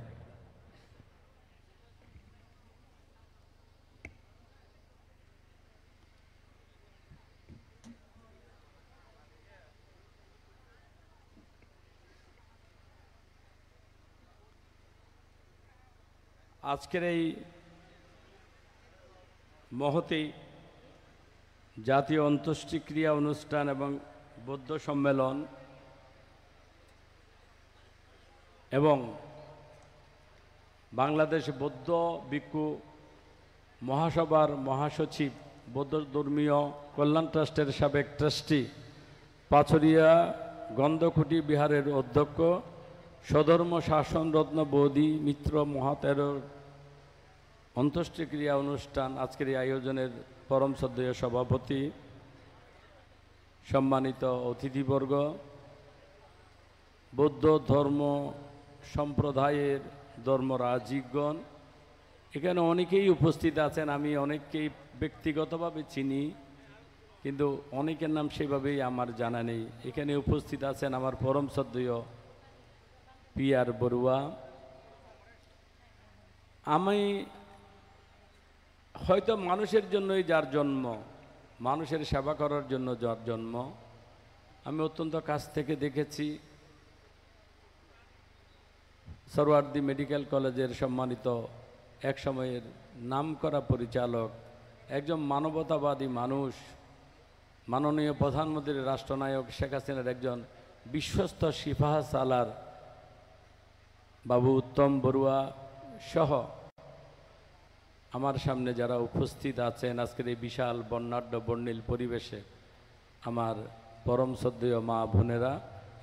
আজকের এই মহতী জাতীয় অন্ত্যেষ্টিক্রিয়া অনুষ্ঠান এবং বৌদ্ধ সম্মেলন এবং বাংলাদেশ বৌদ্ধ ভিক্ষু মহাসভার মহাসচিব বৌদ্ধ ধর্মীয় কল্যাণ ট্রাস্টের সাবেক ট্রাস্টি, পাথরিয়া গন্ধকুটি বিহারের অধ্যক্ষ, সধর্ম শাসনরত্ন বৌদি মিত্র মহাতেরর অন্ত্যেষ্টিক্রিয়া অনুষ্ঠান আজকের এই আয়োজনের পরম শ্রদ্ধেয় সভাপতি, সম্মানিত অতিথিবর্গ, বৌদ্ধ ধর্ম সম্প্রদায়ের ধর্মরাজিকগণ, এখানে অনেকেই উপস্থিত আছেন। আমি অনেককেই ব্যক্তিগতভাবে চিনি, কিন্তু অনেকের নাম সেভাবেই আমার জানা নেই। এখানে উপস্থিত আছেন আমার পরম শ্রদ্ধেয় PR বড়ুয়া। আমি হয়তো মানুষের জন্যই যার জন্ম, মানুষের সেবা করার জন্য যার জন্ম, আমি অত্যন্ত কাছ থেকে দেখেছি। সরওয়ার্দী মেডিকেল কলেজের সম্মানিত এক সময়ের নামকরা পরিচালক, একজন মানবতাবাদী মানুষ, মাননীয় প্রধানমন্ত্রীর রাষ্ট্রনায়ক শেখ হাসিনার একজন বিশ্বস্ত সিপাহ সালার বাবু উত্তম বড়ুয়া সহ আমার সামনে যারা উপস্থিত আছেন আজকের এই বিশাল বর্ণাঢ্য বর্ণিল পরিবেশে, আমার পরম শ্রদ্ধেয় মা বোনেরা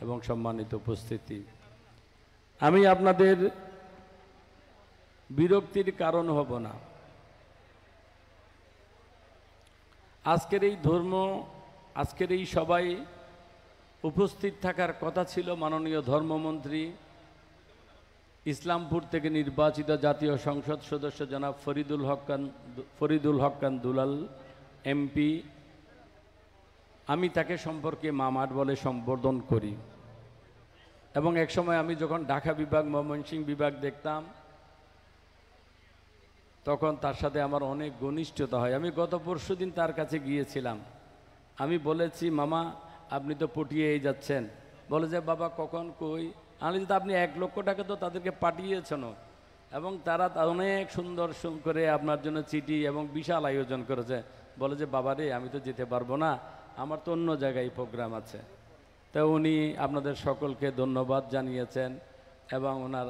এবং সম্মানিত উপস্থিতি, আমি আপনাদের বিরক্তির কারণ হব না। আজকের এই আজকের এই সবাই উপস্থিত থাকার কথা ছিল মাননীয় ধর্মমন্ত্রী, ইসলামপুর থেকে নির্বাচিত জাতীয় সংসদ সদস্য জনাব ফরিদুল হক খান দুলাল MP। আমি তাকে সম্পর্কে মামার বলে সম্বোধন করি, এবং একসময় আমি যখন ঢাকা বিভাগ ময়মনসিংহ বিভাগ দেখতাম তখন তার সাথে আমার অনেক ঘনিষ্ঠতা হয়। আমি গত পরশুদিন তার কাছে গিয়েছিলাম। আমি বলেছি, মামা আপনি তো পটিয়েই যাচ্ছেন। বলে যে বাবা কখন কই? আমি তো আপনি 1 লক্ষ টাকা তো তাদেরকে পাঠিয়েছেন, এবং তারা অনেক সুন্দর করে আপনার জন্য চিঠি এবং বিশাল আয়োজন করেছে। বলে যে বাবা রে, আমি তো যেতে পারবো না, আমার তো অন্য জায়গায় প্রোগ্রাম আছে। তো উনি আপনাদের সকলকে ধন্যবাদ জানিয়েছেন, এবং ওনার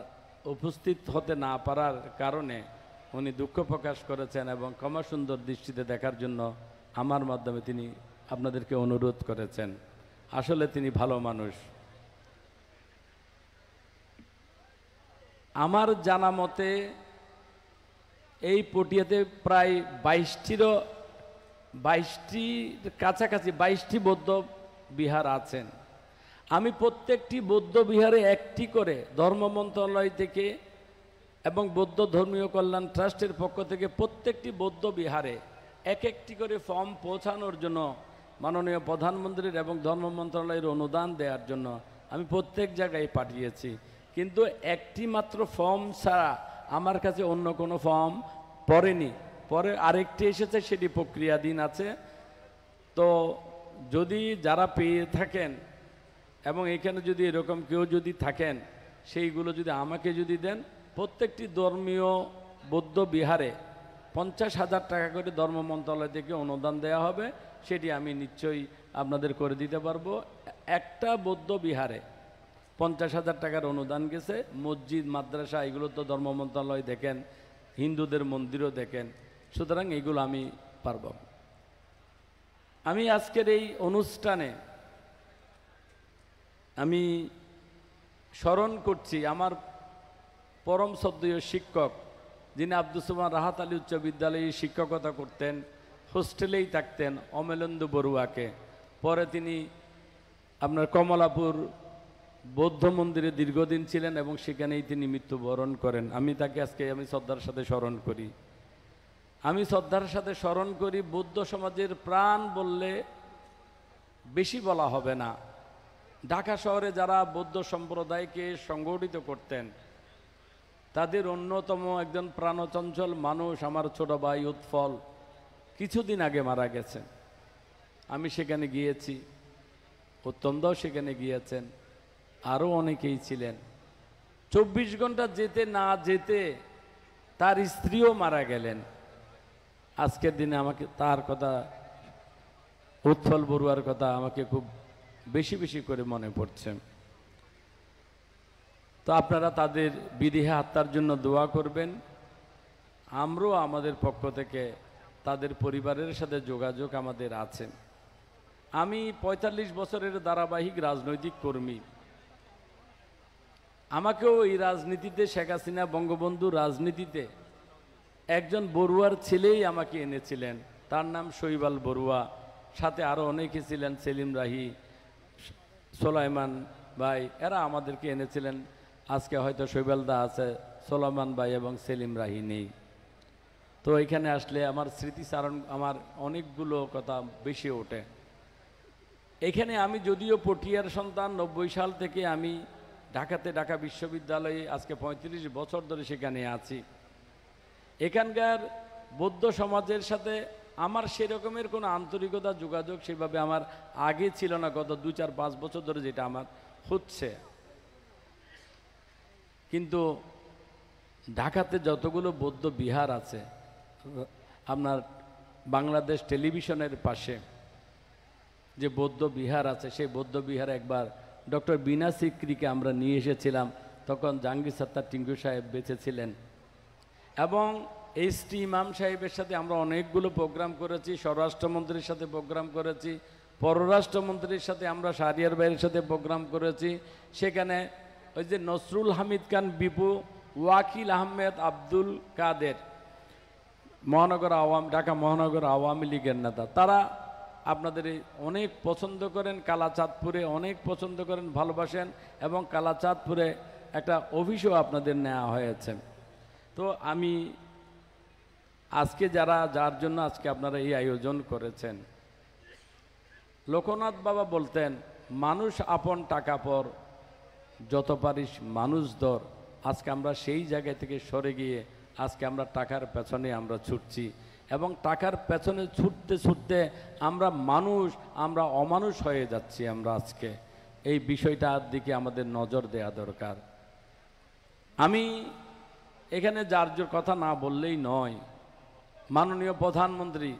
উপস্থিত হতে না পারার কারণে উনি দুঃখ প্রকাশ করেছেন, এবং ক্ষমা সুন্দর দৃষ্টিতে দেখার জন্য আমার মাধ্যমে তিনি আপনাদেরকে অনুরোধ করেছেন। আসলে তিনি ভালো মানুষ। আমার জানা মতে এই পটিয়াতে প্রায় 22টির কাছাকাছি 22টি বৌদ্ধ বিহার আছেন। আমি প্রত্যেকটি বৌদ্ধ বিহারে একটি করে ধর্ম মন্ত্রণালয় থেকে এবং বৌদ্ধ ধর্মীয় কল্যাণ ট্রাস্টের পক্ষ থেকে প্রত্যেকটি বৌদ্ধ বিহারে একটি করে ফর্ম পৌঁছানোর জন্য মাননীয় প্রধানমন্ত্রীর এবং ধর্ম মন্ত্রণালয়ের অনুদান দেওয়ার জন্য আমি প্রত্যেক জায়গায় পাঠিয়েছি। কিন্তু একটি মাত্র ফর্ম ছাড়া আমার কাছে অন্য কোনো ফর্ম পড়েনি। পরে আরেকটি এসেছে, সেটি প্রক্রিয়াধীন আছে। তো যদি যারা পেয়ে থাকেন এবং এখানে যদি এরকম কেউ যদি থাকেন, সেইগুলো যদি আমাকে যদি দেন, প্রত্যেকটি ধর্মীয় বৌদ্ধ বিহারে 50,000 টাকা করে ধর্ম মন্ত্রণালয় থেকে অনুদান দেওয়া হবে। সেটি আমি নিশ্চয়ই আপনাদের করে দিতে পারবো। একটা বৌদ্ধ বিহারে 50,000 টাকার অনুদান গেছে। মসজিদ, মাদ্রাসা এগুলো তো ধর্ম মন্ত্রণালয় দেখেন, হিন্দুদের মন্দিরও দেখেন, সুতরাং এগুলো আমি পারব। আমি আজকের এই অনুষ্ঠানে আমি স্মরণ করছি আমার পরম শ্রদ্ধেয় শিক্ষক, যিনি আব্দুস সুবহান রাহাত আলী উচ্চ বিদ্যালয়ে শিক্ষকতা করতেন, হোস্টেলেই থাকতেন, অমলেন্দু বড়ুয়াকে। পরে তিনি আপনার কমলাপুর বৌদ্ধ মন্দিরে দীর্ঘদিন ছিলেন এবং সেখানেই তিনি মৃত্যুবরণ করেন। আমি তাকে আজকে শ্রদ্ধার সাথে স্মরণ করি। আমি শ্রদ্ধার সাথে স্মরণ করি। বৌদ্ধ সমাজের প্রাণ বললে বেশি বলা হবে না। ঢাকা শহরে যারা বৌদ্ধ সম্প্রদায়কে সংগঠিত করতেন, তাদের অন্যতম একজন প্রাণচঞ্চল মানুষ আমার ছোট ভাই উৎফল কিছুদিন আগে মারা গেছেন। আমি সেখানে গিয়েছি, উত্তমদাও সেখানে গিয়েছেন, আরও অনেকেই ছিলেন। 24 ঘন্টা যেতে না যেতে তার স্ত্রীও মারা গেলেন। আজকের দিনে আমাকে তার কথা, উৎফল বড়ুয়ার কথা আমাকে খুব বেশি বেশি করে মনে পড়ছে। তো আপনারা তাদের বিদেহী আত্মার জন্য দোয়া করবেন। আমরাও আমাদের পক্ষ থেকে তাদের পরিবারের সাথে যোগাযোগ আমাদের আছে। আমি ৪৫ বছরের ধারাবাহিক রাজনৈতিক কর্মী। আমাকেও এই রাজনীতিতে, শেখ হাসিনা বঙ্গবন্ধু রাজনীতিতে একজন বড়ুয়ার ছেলেই আমাকে এনেছিলেন, তার নাম শৈবাল বড়ুয়া। সাথে আরও অনেকে ছিলেন, সেলিম রাহি, সোলাইমান ভাই, এরা আমাদেরকে এনেছিলেন। আজকে হয়তো শৈবালদা আছে, সোলাইমান ভাই এবং সেলিম রাহি নেই। তো এখানে আসলে আমার স্মৃতিচারণ, আমার অনেকগুলো কথা বেশি ওঠে। এখানে আমি যদিও পটিয়ার সন্তান, ৯০ সাল থেকে আমি ঢাকাতে, ঢাকা বিশ্ববিদ্যালয়ে আজকে ৩৫ বছর ধরে সেখানে আছি। এখানকার বৌদ্ধ সমাজের সাথে আমার সেরকমের কোনো আন্তরিকতা, যোগাযোগ সেভাবে আমার আগে ছিল না, গত ২-৪-৫ বছর ধরে যেটা আমার হচ্ছে। কিন্তু ঢাকাতে যতগুলো বৌদ্ধ বিহার আছে, আপনার বাংলাদেশ টেলিভিশনের পাশে যে বৌদ্ধ বিহার আছে, সেই বৌদ্ধ বিহারে একবার ডক্টর বিনা সিকরিকে আমরা নিয়ে এসেছিলাম। তখন জাহাঙ্গীর সাত্তার টিঙ্কু সাহেব বেঁচে ছিলেন এবং এসটি ইমাম সাহেবের সাথে আমরা অনেকগুলো প্রোগ্রাম করেছি। স্বরাষ্ট্রমন্ত্রীর সাথে প্রোগ্রাম করেছি, পররাষ্ট্রমন্ত্রীর সাথে আমরা শাহরিয়ার ভাইয়ের সাথে প্রোগ্রাম করেছি। সেখানে ওই যে নসরুল হামিদ খান বিপু, ওয়াকিল আহমেদ আব্দুল কাদের, ঢাকা মহানগর আওয়ামী লীগের নেতা, তারা আপনাদের অনেক পছন্দ করেন, কালাচাঁদপুরে অনেক পছন্দ করেন, ভালোবাসেন এবং কালাচাঁদপুরে একটা অফিসও আপনাদের নেওয়া হয়েছে। তো আমি আজকে যার জন্য আজকে আপনারা এই আয়োজন করেছেন, লোকনাথ বাবা বলতেন, মানুষ আপন টাকা পর, যত পারিস মানুষ ধর। আজকে আমরা সেই জায়গা থেকে সরে গিয়ে আজকে আমরা টাকার পেছনে আমরা ছুটছি এবং টাকার পেছনে ছুটতে ছুটতে আমরা অমানুষ হয়ে যাচ্ছি। আমরা আজকে এই বিষয়টার দিকে আমাদের নজর দেওয়া দরকার। আমি এখানে যার কথা না বললেই নয়, মাননীয় প্রধানমন্ত্রী,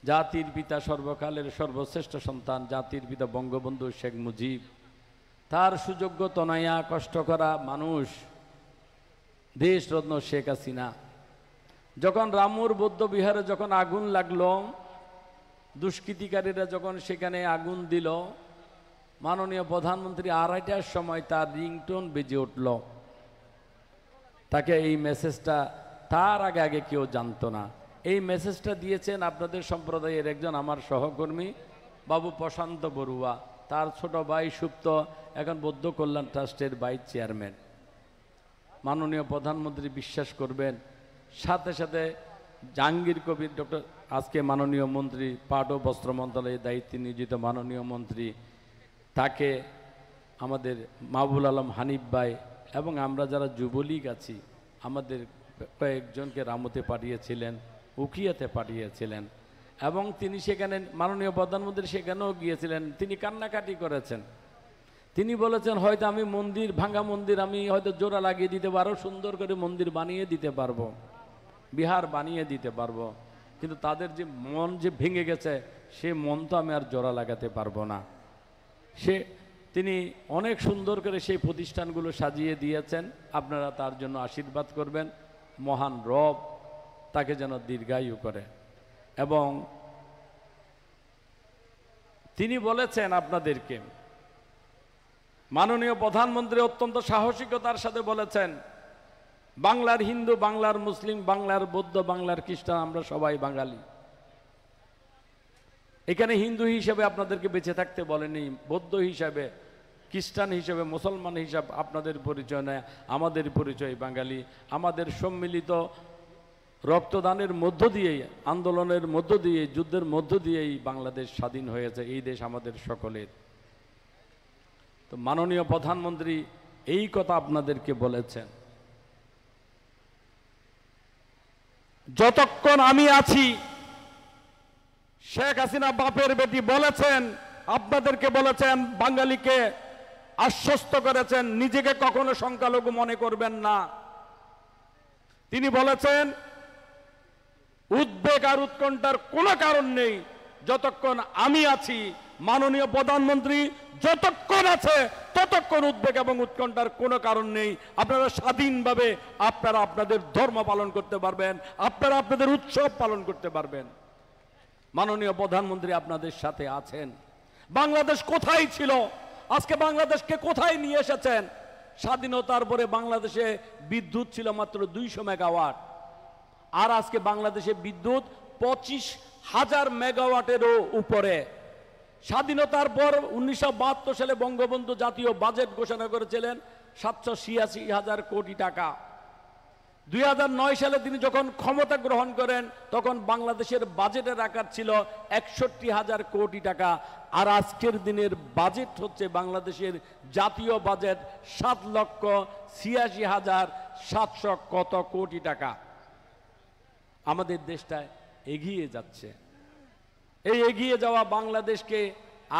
জাতির পিতা, সর্বকালের সর্বশ্রেষ্ঠ সন্তান, জাতির পিতা বঙ্গবন্ধু শেখ মুজিব, তার সুযোগ্য তনয়া কষ্ট করা মানুষ দেশরত্ন শেখ হাসিনা, যখন রামুর বৌদ্ধ বিহারে যখন আগুন লাগলো, দুষ্কৃতিকারীরা যখন সেখানে আগুন দিল, মাননীয় প্রধানমন্ত্রী ২:৩০টার সময় তার রিংটোন বেজে উঠল। তাকে এই মেসেজটা তার আগে কেউ জানতো না। এই মেসেজটা দিয়েছেন আপনাদের সম্প্রদায়ের একজন আমার সহকর্মী বাবু প্রশান্ত বড়ুয়া, তার ছোট ভাই সুপ্ত এখন বৌদ্ধ কল্যাণ ট্রাস্টের ভাইস চেয়ারম্যান। মাননীয় প্রধানমন্ত্রী বিশ্বাস করবেন, সাথে সাথে জাহাঙ্গীর কবির ডক্টর, আজকে মাননীয় মন্ত্রী, পাট ও বস্ত্র মন্ত্রণালয়ের দায়িত্বে নিয়োজিত মাননীয় মন্ত্রী, তাকে আমাদের মাহবুল আলম হানিফ ভাই এবং আমরা যারা যুবলীগ আছি, আমাদের কয়েকজনকে রামতে পাঠিয়েছিলেন, উকিয়াতে পাঠিয়েছিলেন এবং তিনি সেখানে, মাননীয় প্রধানমন্ত্রী সেখানেও গিয়েছিলেন। তিনি কান্নাকাটি করেছেন। তিনি বলেছেন, হয়তো আমি মন্দির, ভাঙা মন্দির আমি হয়তো জোড়া লাগিয়ে দিতে পারবো, সুন্দর করে মন্দির বানিয়ে দিতে পারবো, বিহার বানিয়ে দিতে পারবো, কিন্তু তাদের যে মন যে ভেঙে গেছে, সে মন তো আমি আর জোড়া লাগাতে পারবো না। তিনি অনেক সুন্দর করে সেই প্রতিষ্ঠানগুলো সাজিয়ে দিয়েছেন। আপনারা তার জন্য আশীর্বাদ করবেন, মহান রব তাকে যেন দীর্ঘায়ু করে। এবং তিনি বলেছেন আপনাদেরকে, মাননীয় প্রধানমন্ত্রী অত্যন্ত সাহসিকতার সাথে বলেছেন, বাংলার হিন্দু, বাংলার মুসলিম, বাংলার বৌদ্ধ, বাংলার খ্রিস্টান, আমরা সবাই বাঙালি। এখানে হিন্দু হিসেবে আপনাদেরকে বেঁচে থাকতে বলেনি, বৌদ্ধ হিসাবে, খ্রিস্টান হিসেবে, মুসলমান হিসাবে আপনাদের পরিচয় নেয়, আমাদের পরিচয় বাঙালি। আমাদের সম্মিলিত রক্তদানের মধ্য দিয়েই, আন্দোলনের মধ্য দিয়ে, যুদ্ধের মধ্য দিয়েই বাংলাদেশ স্বাধীন হয়েছে। এই দেশ আমাদের সকলের। তো মাননীয় প্রধানমন্ত্রী এই কথা আপনাদেরকে বলেছেন, যতক্ষণ আমি আছি, শেখ হাসিনা বাপের বেটি বলেছেন, আপনাদেরকে বলেছেন, বাঙালিকে আশ্বস্ত করেছেন, নিজেকে কখনো সংখ্যালঘু মনে করবেন না। তিনি বলেছেন, উদ্বেগ আর উৎকণ্ঠার কোনো কারণ নেই, যতক্ষণ আমি আছি মাননীয় প্রধানমন্ত্রী যতক্ষণ আছে ততক্ষণ উদ্বেগ এবং উৎকণ্ঠার কোনো কারণ নেই। আপনারা স্বাধীনভাবে আপনারা আপনাদের ধর্ম পালন করতে পারবেন, আপনারা আপনাদের উৎসব পালন করতে পারবেন। মাননীয় প্রধানমন্ত্রী আপনাদের সাথে আছেন। বাংলাদেশ কোথায় ছিল, আজকে বাংলাদেশকে কোথায় নিয়ে এসেছেন? স্বাধীনতার পরে বাংলাদেশে বিদ্যুৎ ছিল মাত্র 200 মেগাওয়াট, আর আজকে বাংলাদেশে বিদ্যুৎ 25,000 মেগাওয়াটেরও উপরে। স্বাধীনতার পর 1972 সালে বঙ্গবন্ধু জাতীয় বাজেট ঘোষণা করেছিলেন 786,000 কোটি টাকা। 2009 সালে তিনি যখন ক্ষমতা গ্রহণ করেন তখন বাংলাদেশের বাজেটের আকার ছিল 61,000 কোটি টাকা, আর আজকের দিনের বাজেট হচ্ছে বাংলাদেশের জাতীয় বাজেট 7,86,700 কত কোটি টাকা। আমাদের দেশটা এগিয়ে যাচ্ছে। এই এগিয়ে যাওয়া বাংলাদেশকে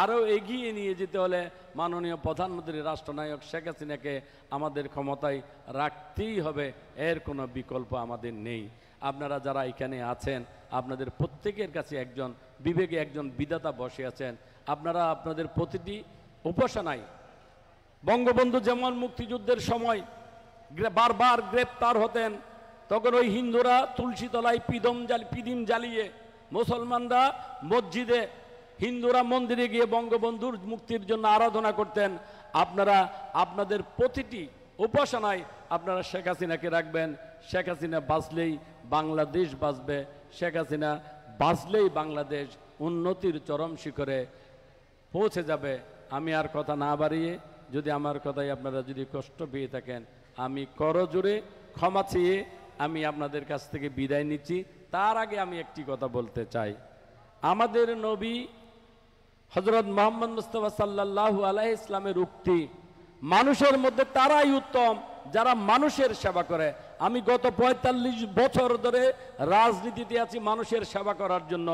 আরও এগিয়ে নিয়ে যেতে হলে মাননীয় প্রধানমন্ত্রী রাষ্ট্রনায়ক শেখ হাসিনাকে আমাদের ক্ষমতায় রাখতেই হবে, এর কোনো বিকল্প আমাদের নেই। আপনারা যারা এখানে আছেন আপনাদের প্রত্যেকের কাছে একজন বিবেকে একজন বিধাতা বসে আছেন। আপনারা আপনাদের প্রতিটি উপাসনায় বঙ্গবন্ধু যেমন মুক্তিযুদ্ধের সময় বারবার গ্রেপ্তার হতেন, তখন ওই হিন্দুরা তুলসী তলায় পিদিম জ্বালিয়ে, মুসলমানরা মসজিদে, হিন্দুরা মন্দিরে গিয়ে বঙ্গবন্ধুর মুক্তির জন্য আরাধনা করতেন। আপনারা আপনাদের প্রতিটি উপাসনায় আপনারা শেখ হাসিনাকে রাখবেন। শেখ হাসিনা বাঁচলেই বাংলাদেশ বাঁচবে, শেখ হাসিনা বাঁচলেই বাংলাদেশ উন্নতির চরম শিখরে পৌঁছে যাবে। আমি আর কথা না বাড়িয়ে, যদি আমার কথায় আপনারা যদি কষ্ট পেয়ে থাকেন, আমি করজোড়ে ক্ষমা চেয়ে আমি আপনাদের কাছ থেকে বিদায় নিচ্ছি। তার আগে আমি একটি কথা বলতে চাই। আমাদের নবী হযরত মুহাম্মদ মুস্তাফা সাল্লাল্লাহু আলাইহি ইসলামের উক্তি, মানুষের মধ্যে তারাই উত্তম যারা মানুষের সেবা করে। আমি গত 45 বছর ধরে রাজনীতিতে আছি মানুষের সেবা করার জন্য।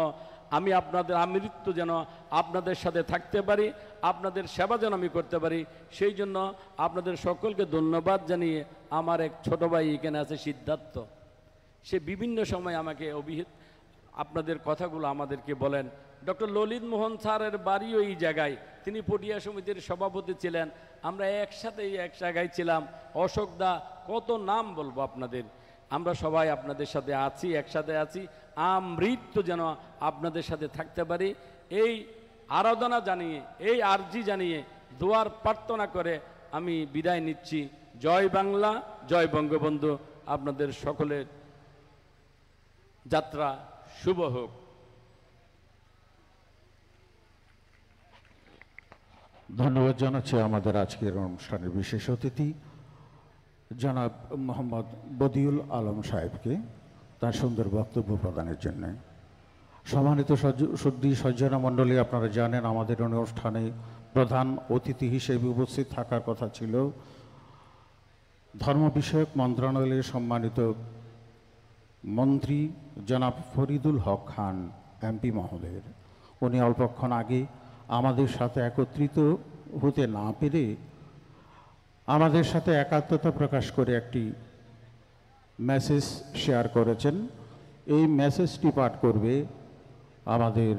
আমি আপনাদের আমৃত্যু যেন আপনাদের সাথে থাকতে পারি, আপনাদের সেবা যেন আমি করতে পারি, সেই জন্য আপনাদের সকলকে ধন্যবাদ জানিয়ে আমার এক ছোট ভাই এখানে আছে সিদ্ধার্থ, সে বিভিন্ন সময় আমাকে আপনাদের কথাগুলো আমাদেরকে বলেন। ডক্টর ললিত মোহন স্যারের বাড়িও এই জায়গায়, তিনি পটিয়া সমিতির সভাপতি ছিলেন, আমরা একসাথেই এক জায়গায় ছিলাম। অশোক দা, কত নাম বলবো আপনাদের। আমরা সবাই আপনাদের সাথে আছি, একসাথে আছি, আমৃত্যু যেন আপনাদের সাথে থাকতে পারি। এই আরাধনা জানিয়ে, এই আরজি জানিয়ে, দোয়ার প্রার্থনা করে আমি বিদায় নিচ্ছি। জয় বাংলা, জয় বঙ্গবন্ধু। আপনাদের সকলের যাত্রা শুভ হোক। ধন্যবাদ জানাচ্ছি আমাদের আজকের অনুষ্ঠানের বিশেষ অতিথি জনাব মোহাম্মদ বদিউল আলম সাহেবকে তার সুন্দর বক্তব্য প্রদানের জন্য। সম্মানিত সুধী সজ্জনা মণ্ডলী, আপনারা জানেন আমাদের অনুষ্ঠানে প্রধান অতিথি হিসেবে উপস্থিত থাকার কথা ছিল ধর্ম বিষয়ক মন্ত্রণালয়ের সম্মানিত মন্ত্রী জনাব ফরিদুল হক খান এমপি মহোদয়ের। উনি অল্পক্ষণ আগে আমাদের সাথে একত্রিত হতে না পেরে আমাদের সাথে একাত্মতা প্রকাশ করে একটি মেসেজ শেয়ার করেছেন। এই মেসেজটি পাঠ করবে আমাদের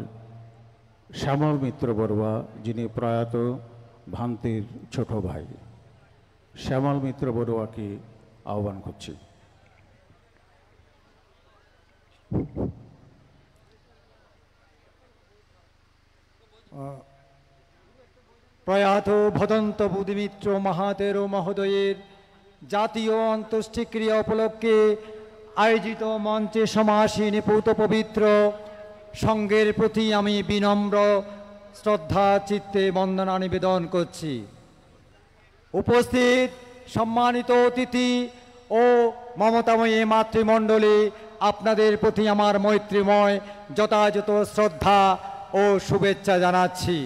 শ্যামল মিত্র বড়ুয়া, যিনি প্রয়াত ভান্তের ছোট ভাই। শ্যামল মিত্র বড়ুয়াকে আহ্বান করছি। প্রয়াত ভদন্ত বুদ্ধিমিত্র মহাতের মহোদয়ের জাতীয় অন্ত্যেষ্টিক্রিয়া উপলক্ষে আয়োজিত মঞ্চে সমাসীন পূত পবিত্র সঙ্গের প্রতি আমি বিনম্র শ্রদ্ধা চিত্তে বন্দনা নিবেদন করছি। উপস্থিত সম্মানিত অতিথি ও মমতাময়ী মাতৃমণ্ডলী, আপনাদের প্রতি আমার মৈত্রীময় যথাযথ শ্রদ্ধা ও শুভেচ্ছা জানাচ্ছি।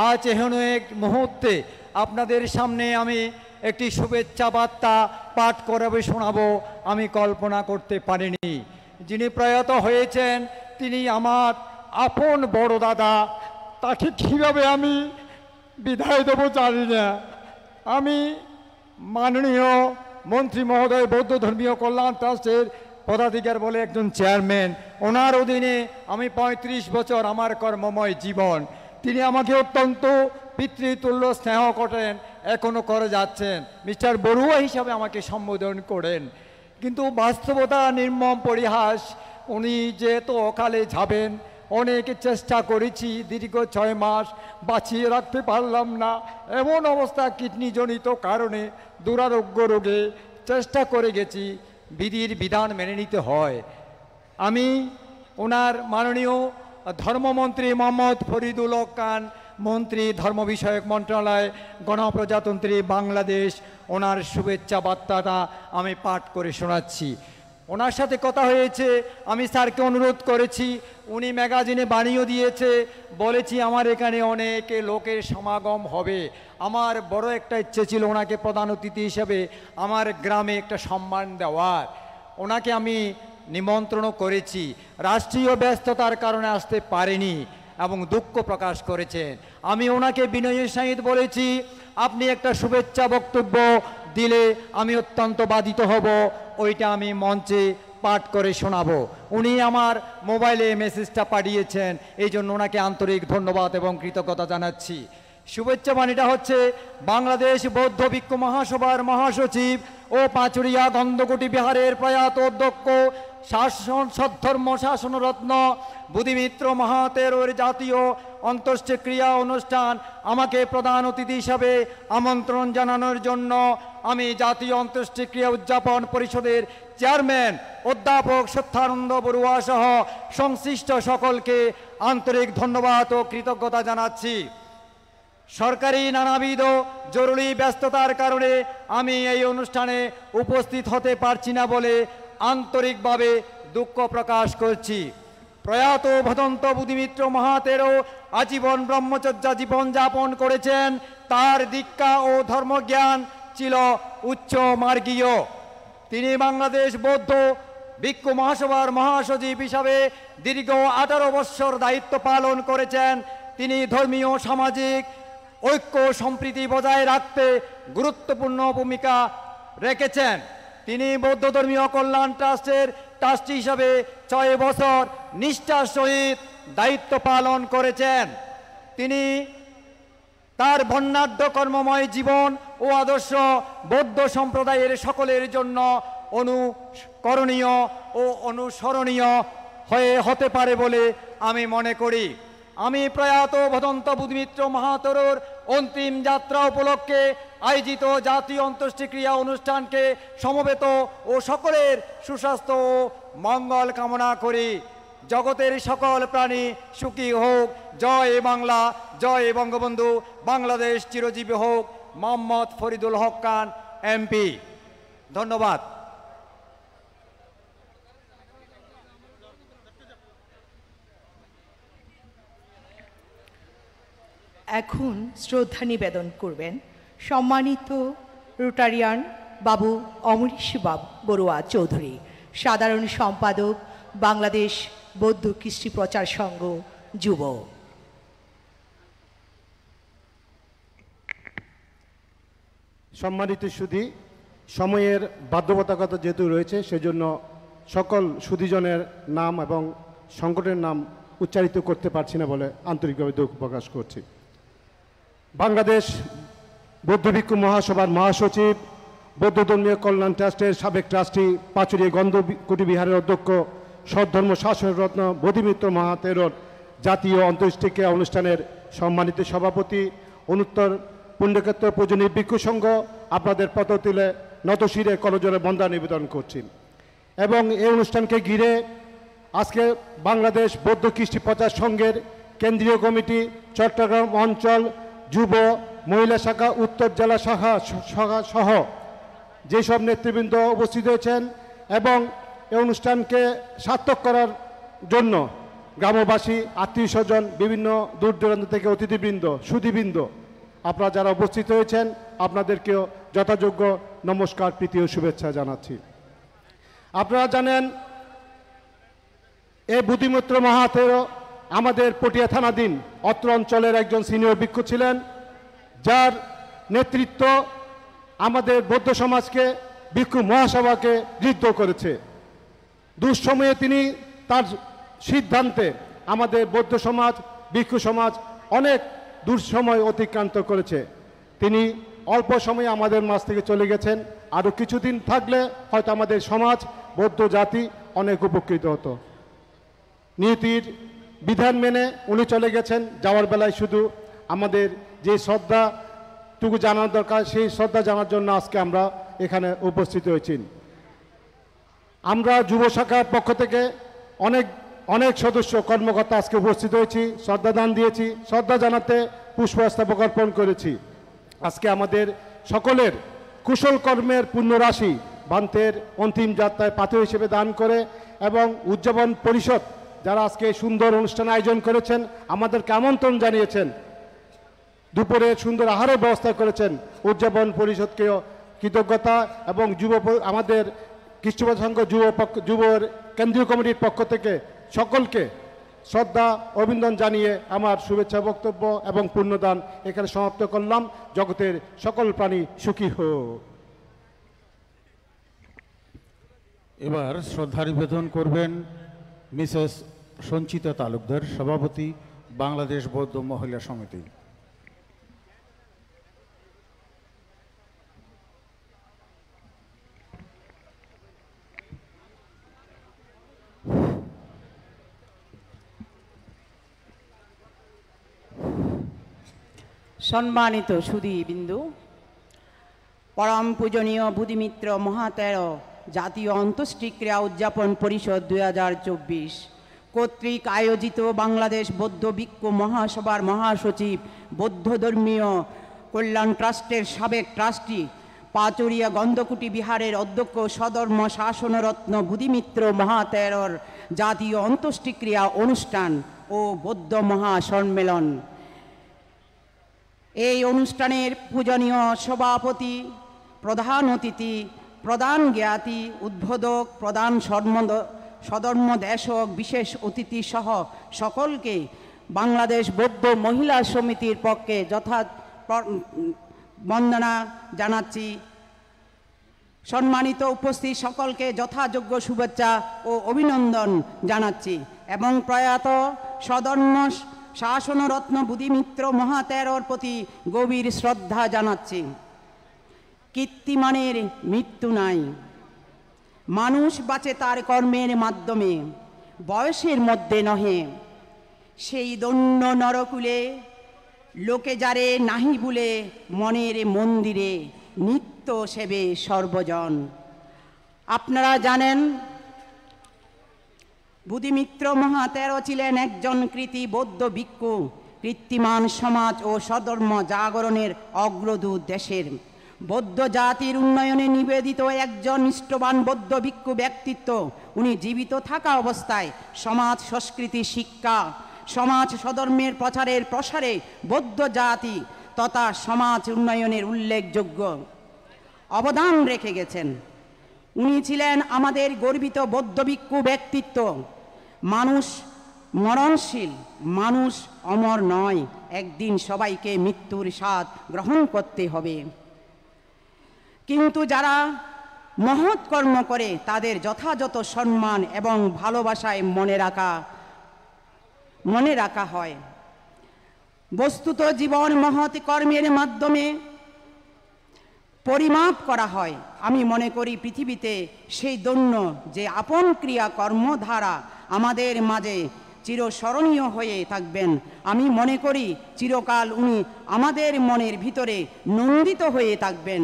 আজ এহেন এক মুহূর্তে আপনাদের সামনে আমি একটি শুভেচ্ছা বার্তা পাঠ করাবে শোনাবো আমি কল্পনা করতে পারিনি। যিনি প্রয়াত হয়েছেন তিনি আমার আপন বড় দাদা, তাকে কীভাবে আমি বিদায় দেবো জানি না। আমি মাননীয় মন্ত্রী মহোদয় বৌদ্ধ ধর্মীয় কল্যাণ ট্রাস্টের পদাধিকার বলে একজন চেয়ারম্যান, ওনার অধীনে আমি 35 বছর আমার কর্মময় জীবন। তিনি আমাকে অত্যন্ত পিতৃতুল্য স্নেহ করেন, এখনও করে যাচ্ছেন। মিস্টার বড়ুয়া হিসাবে আমাকে সম্বোধন করেন, কিন্তু বাস্তবতা নির্মম পরিহাস। উনি যেহেতু অকালে যাবেন, অনেক চেষ্টা করেছি, দীর্ঘ 6 মাস বাঁচিয়ে রাখতে পারলাম না। এমন অবস্থা কিডনিজনিত কারণে, দুরারোগ্য রোগে চেষ্টা করে গেছি, বিধির বিধান মেনে নিতে হয়। আমি ওনার মাননীয় ধর্মমন্ত্রী মোহাম্মদ ফরিদুল হক খান, মন্ত্রী ধর্ম বিষয়ক মন্ত্রণালয়, গণপ্রজাতন্ত্রী বাংলাদেশ, ওনার শুভেচ্ছা বার্তাটা আমি পাঠ করে শোনাচ্ছি। ওনার সাথে কথা হয়েছে, আমি স্যারকে অনুরোধ করেছি, উনি ম্যাগাজিনে বানিয়েও দিয়েছে, বলেছি আমার এখানে অনেক লোকের সমাগম হবে। আমার বড় একটা ইচ্ছে ছিল ওনাকে প্রধান অতিথি হিসেবে আমার গ্রামে একটা সম্মান দেওয়ার। ওনাকে আমি নিমন্ত্রণ করেছি, রাষ্ট্রীয় ব্যস্ততার কারণে আসতে পারেনি এবং দুঃখ প্রকাশ করেছেন। আমি ওনাকে বিনয়ের সহিত বলেছি, আপনি একটা শুভেচ্ছা বক্তব্য দিলে আমি অত্যন্ত বাধিত হব, ওইটা আমি মঞ্চে পাঠ করে শোনাবো। উনি আমার মোবাইলে মেসেজটা পাঠিয়েছেন, এই জন্য ওনাকে আন্তরিক ধন্যবাদ এবং কৃতজ্ঞতা জানাচ্ছি। শুভেচ্ছা বাণীটা হচ্ছে বাংলাদেশ বৌদ্ধ ভিক্ষু মহাসভার মহাসচিব ও পাঁচুরিয়া গন্ধকুটি বিহারের প্রয়াত অধ্যক্ষ সদ্ধর্ম শাসনরত্ন বুদ্ধিমিত্র মহাতেরোর জাতীয় অন্ত্যেষ্টিক্রিয়া অনুষ্ঠান আমাকে প্রধান অতিথি হিসাবে আমন্ত্রণ জানানোর জন্য আমি জাতীয় অন্ত্যেষ্টিক্রিয়া উদযাপন পরিষদের চেয়ারম্যান অধ্যাপক সত্যানন্দ বড়ুয়া সহ সংশ্লিষ্ট সকলকে আন্তরিক ধন্যবাদ ও কৃতজ্ঞতা জানাচ্ছি। সরকারি নানাবিধ জরুরি ব্যস্ততার কারণে আমি এই অনুষ্ঠানে উপস্থিত হতে পারছি না বলে আন্তরিকভাবে দুঃখ প্রকাশ করছি। প্রয়াত ভদন্ত বুদ্ধিমিত্র মহাতেরো আজীবন ব্রহ্মচর্য জীবনযাপন করেছেন। তার দীক্ষা ও ধর্মজ্ঞান ছিল উচ্চ মার্গীয়। তিনি বাংলাদেশ বৌদ্ধ ভিক্ষু মহাসভার মহাসচিব হিসাবে দীর্ঘ 18 বৎসর দায়িত্ব পালন করেছেন। তিনি ধর্মীয় সামাজিক ঐক্য সম্প্রীতি বজায় রাখতে গুরুত্বপূর্ণ ভূমিকা রেখেছেন। তিনি বৌদ্ধ ধর্মীয় কল্যাণ ট্রাস্টের ট্রাস্টি হিসাবে 6 বছর নিষ্ঠার সহিত দায়িত্ব পালন করেছেন। তিনি তার বর্ণাঢ্য কর্মময় জীবন ও আদর্শ বৌদ্ধ সম্প্রদায়ের সকলের জন্য অনুকরণীয় ও অনুসরণীয় হতে পারে বলে আমি মনে করি। আমি প্রয়াত ভদন্ত বুদ্ধিমিত্র মহাতেরোর অন্তিম যাত্রা উপলক্ষে আয়োজিত জাতীয় অন্ত্যেষ্টিক্রিয়া অনুষ্ঠানকে সমবেত ও সকলের সুস্বাস্থ্য ও মঙ্গল কামনা করি। জগতের সকল প্রাণী সুখী হোক। জয় বাংলা, জয় বঙ্গবন্ধু, বাংলাদেশ চিরজীবী হোক। মোহাম্মদ ফরিদুল হক খান, এমপি। ধন্যবাদ। এখন শ্রদ্ধা নিবেদন করবেন সম্মানিত রোটারিয়ান বাবু অমরিশ বড়ুয়া চৌধুরী, সাধারণ সম্পাদক বাংলাদেশ বৌদ্ধ কৃষ্টি প্রচার সংঘ যুব। সম্মানিত সুধী, সময়ের বাধ্যবাধকতা যেহেতু রয়েছে, সেজন্য সকল সুধীজনের নাম এবং সংগঠনের নাম উচ্চারিত করতে পারছি না বলে আন্তরিকভাবে দুঃখ প্রকাশ করছি। বাংলাদেশ বৌদ্ধ ভিক্ষু মহাসভার মহাসচিব, বৌদ্ধ ধর্মীয় কল্যাণ ট্রাস্টের সাবেক ট্রাস্টি, পাঁচুরিয়া গন্ধকুটি বিহারের অধ্যক্ষ, সদ্ধর্ম শাসনরত্ন বুদ্ধিমিত্র মহাতেরোর জাতীয় অন্ত্যেষ্টিক্রিয়া অনুষ্ঠানের সম্মানিত সভাপতি, অনুত্তর পুণ্যক্ষেত্র পূজনী ভিক্ষু সংঘ, আপনাদের পদতুলে নতশিরে করজোড়ে বন্দা নিবেদন করছি। এবং এই অনুষ্ঠানকে ঘিরে আজকে বাংলাদেশ বৌদ্ধ কৃষ্টি প্রচার সংঘের কেন্দ্রীয় কমিটি, চট্টগ্রাম অঞ্চল যুব মহিলা শাখা, উত্তর জেলা শাখা সহ যেসব নেতৃবৃন্দ উপস্থিত হয়েছেন এবং এই অনুষ্ঠানকে সার্থক করার জন্য গ্রামবাসী, আত্মীয় স্বজন, বিভিন্ন দূর দূরান্ত থেকে অতিথিবৃন্দ, সুধীবৃন্দ, আপনারা যারা উপস্থিত হয়েছেন আপনাদেরকেও যথাযোগ্য নমস্কার, প্রীতি ও শুভেচ্ছা জানাচ্ছি। আপনারা জানেন এই বুদ্ধিমিত্র মহাতেরো আমাদের পটিয়া থানাধীন অত্র অঞ্চলের একজন সিনিয়র ভিক্ষু ছিলেন, যার নেতৃত্ব আমাদের বৌদ্ধ সমাজকে, ভিক্ষু মহাসভাকে ঋদ্ধ করেছে। দুঃসময়ে তিনি তার সিদ্ধান্তে আমাদের বৌদ্ধ সমাজ, ভিক্ষু সমাজ অনেক দুঃসময় অতিক্রান্ত করেছে। তিনি অল্প সময়ে আমাদের মাঝ থেকে চলে গেছেন। আরও কিছুদিন থাকলে হয়তো আমাদের সমাজ, বৌদ্ধ জাতি অনেক উপকৃত হতো। নীতির বিধান মেনে উনি চলে গেছেন। যাওয়ার বেলায় শুধু আমাদের যে শ্রদ্ধাটুকু জানার দরকার, সেই শ্রদ্ধা জানার জন্য আজকে আমরা এখানে উপস্থিত হয়েছি। আমরা যুব শাখার পক্ষ থেকে অনেক সদস্য কর্মকর্তা আজকে উপস্থিত হয়েছি, শ্রদ্ধাদান দিয়েছি, শ্রদ্ধা জানাতে পুষ্পস্তবক অর্পণ করেছি। আজকে আমাদের সকলের কুশল কর্মের পুণ্যরাশি ভান্তের অন্তিম যাত্রায় পাথর হিসেবে দান করে এবং উদযাপন পরিষদ যারা আজকে সুন্দর অনুষ্ঠান আয়োজন করেছেন, আমাদেরকে আমন্ত্রণ জানিয়েছেন, দুপুরে সুন্দর আহারের ব্যবস্থা করেছেন, উদযাপন পরিষদকেও কৃতজ্ঞতা এবং আমাদের খ্রিস্টবাদ সংঘ যুবর কেন্দ্রীয় কমিটির পক্ষ থেকে সকলকে শ্রদ্ধা অভিনন্দন জানিয়ে আমার শুভেচ্ছা বক্তব্য এবং পুণ্যদান এখানে সমাপ্ত করলাম। জগতের সকল প্রাণী সুখী হোক। এবার শ্রদ্ধা নিবেদন করবেন মিসেস সঞ্চিতা তালুকদার, সভাপতি, বাংলাদেশ বৌদ্ধ মহিলা সমিতি। সম্মানিত সুধীবৃন্দ, পরম পূজনীয় বুদ্ধিমিত্র মহাতের জাতীয় অন্ত্যেষ্টিক্রিয়া উদযাপন পরিষদ 2024 কর্তৃক আয়োজিত বাংলাদেশ বৌদ্ধ ভিক্ষু মহাসভার মহাসচিব, বৌদ্ধ ধর্মীয় কল্যাণ ট্রাস্টের সাবেক ট্রাস্টি, পাচুরিয়া গন্ধকুটি বিহারের অধ্যক্ষ, সধর্ম শাসনরত্ন বুদ্ধিমিত্র মহাতেরর জাতীয় অন্ত্যেষ্টিক্রিয়া অনুষ্ঠান ও বৌদ্ধ মহাসম্মেলন। এই অনুষ্ঠানের পূজনীয় সভাপতি, প্রধান অতিথি, প্রধান জ্ঞাতি, উদ্বোধক, প্রধান সধর্মদেশক, বিশেষ অতিথি সহ সকলকে বাংলাদেশ বৌদ্ধ মহিলা সমিতির পক্ষে বন্দনা জানাচ্ছি। সম্মানিত উপস্থিত সকলকে যথাযোগ্য শুভেচ্ছা ও অভিনন্দন জানাচ্ছি এবং প্রয়াত সধর্ম শাসনরত্ন বুদ্ধিমিত্র মহাতেরর প্রতি গভীর শ্রদ্ধা জানাচ্ছি। কীর্তিমানের মৃত্যু নাই, মানুষ বাঁচে তার কর্মের মাধ্যমে, বয়সের মধ্যে নহে। সেই দৈন্য নরকুলে লোকে যারে নাহি বলে, মনের মন্দিরে নিত্য সেবে সর্বজন। আপনারা জানেন বুদ্ধিমিত্র মহাতের ছিলেন একজন কৃতি বৌদ্ধ ভিক্ষু, কীর্তিমান সমাজ ও সধর্ম জাগরণের অগ্রদূত দেশের। বৌদ্ধ জাতির উন্নয়নে নিবেদিত একজন নিষ্ঠবান বৌদ্ধ ভিক্ষু ব্যক্তিত্ব। উনি জীবিত থাকা অবস্থায় সমাজ সংস্কৃতি শিক্ষা, সমাজ সধর্মের প্রসারে বৌদ্ধ জাতি তথা সমাজ উন্নয়নের উল্লেখযোগ্য অবদান রেখে গেছেন। উনি ছিলেন আমাদের গর্বিত বৌদ্ধ ভিক্ষু ব্যক্তিত্ব। মানুষ মরণশীল, মানুষ অমর নয়, একদিন সবাইকে মৃত্যুর স্বাদ গ্রহণ করতে হবে। কিন্তু যারা মহৎ কর্ম করে তাদের যথাযথ সম্মান এবং ভালোবাসায় মনে রাখা হয়। বস্তুত জীবন মহৎ কর্মের মাধ্যমে পরিমাপ করা হয়। আমি মনে করি পৃথিবীতে সেই দৈন্য যে আপন ক্রিয়া কর্মধারা আমাদের মাঝে চিরস্মরণীয় হয়ে থাকবেন। আমি মনে করি চিরকাল উনি আমাদের মনের ভিতরে নন্দিত হয়ে থাকবেন।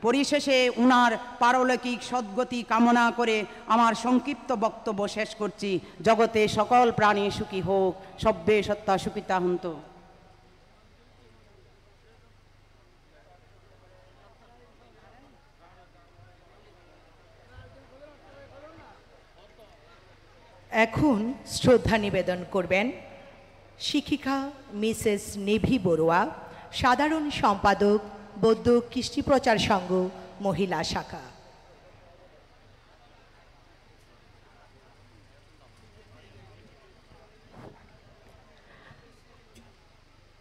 পরিশেষে উনার পারলৌকিক সদ্গতি কামনা করে আমার সংক্ষিপ্ত বক্তব্য শেষ করছি। জগতে সকল প্রাণী সুখী হোক, সব্বে সত্তা সুখিতা হন্তু। এখন শ্রদ্ধা নিবেদন করবেন শিক্ষিকা মিসেস নেভি বড়ুয়া, সাধারণ সম্পাদক, বৌদ্ধ কৃষ্টি প্রচার সংঘ মহিলা শাখা।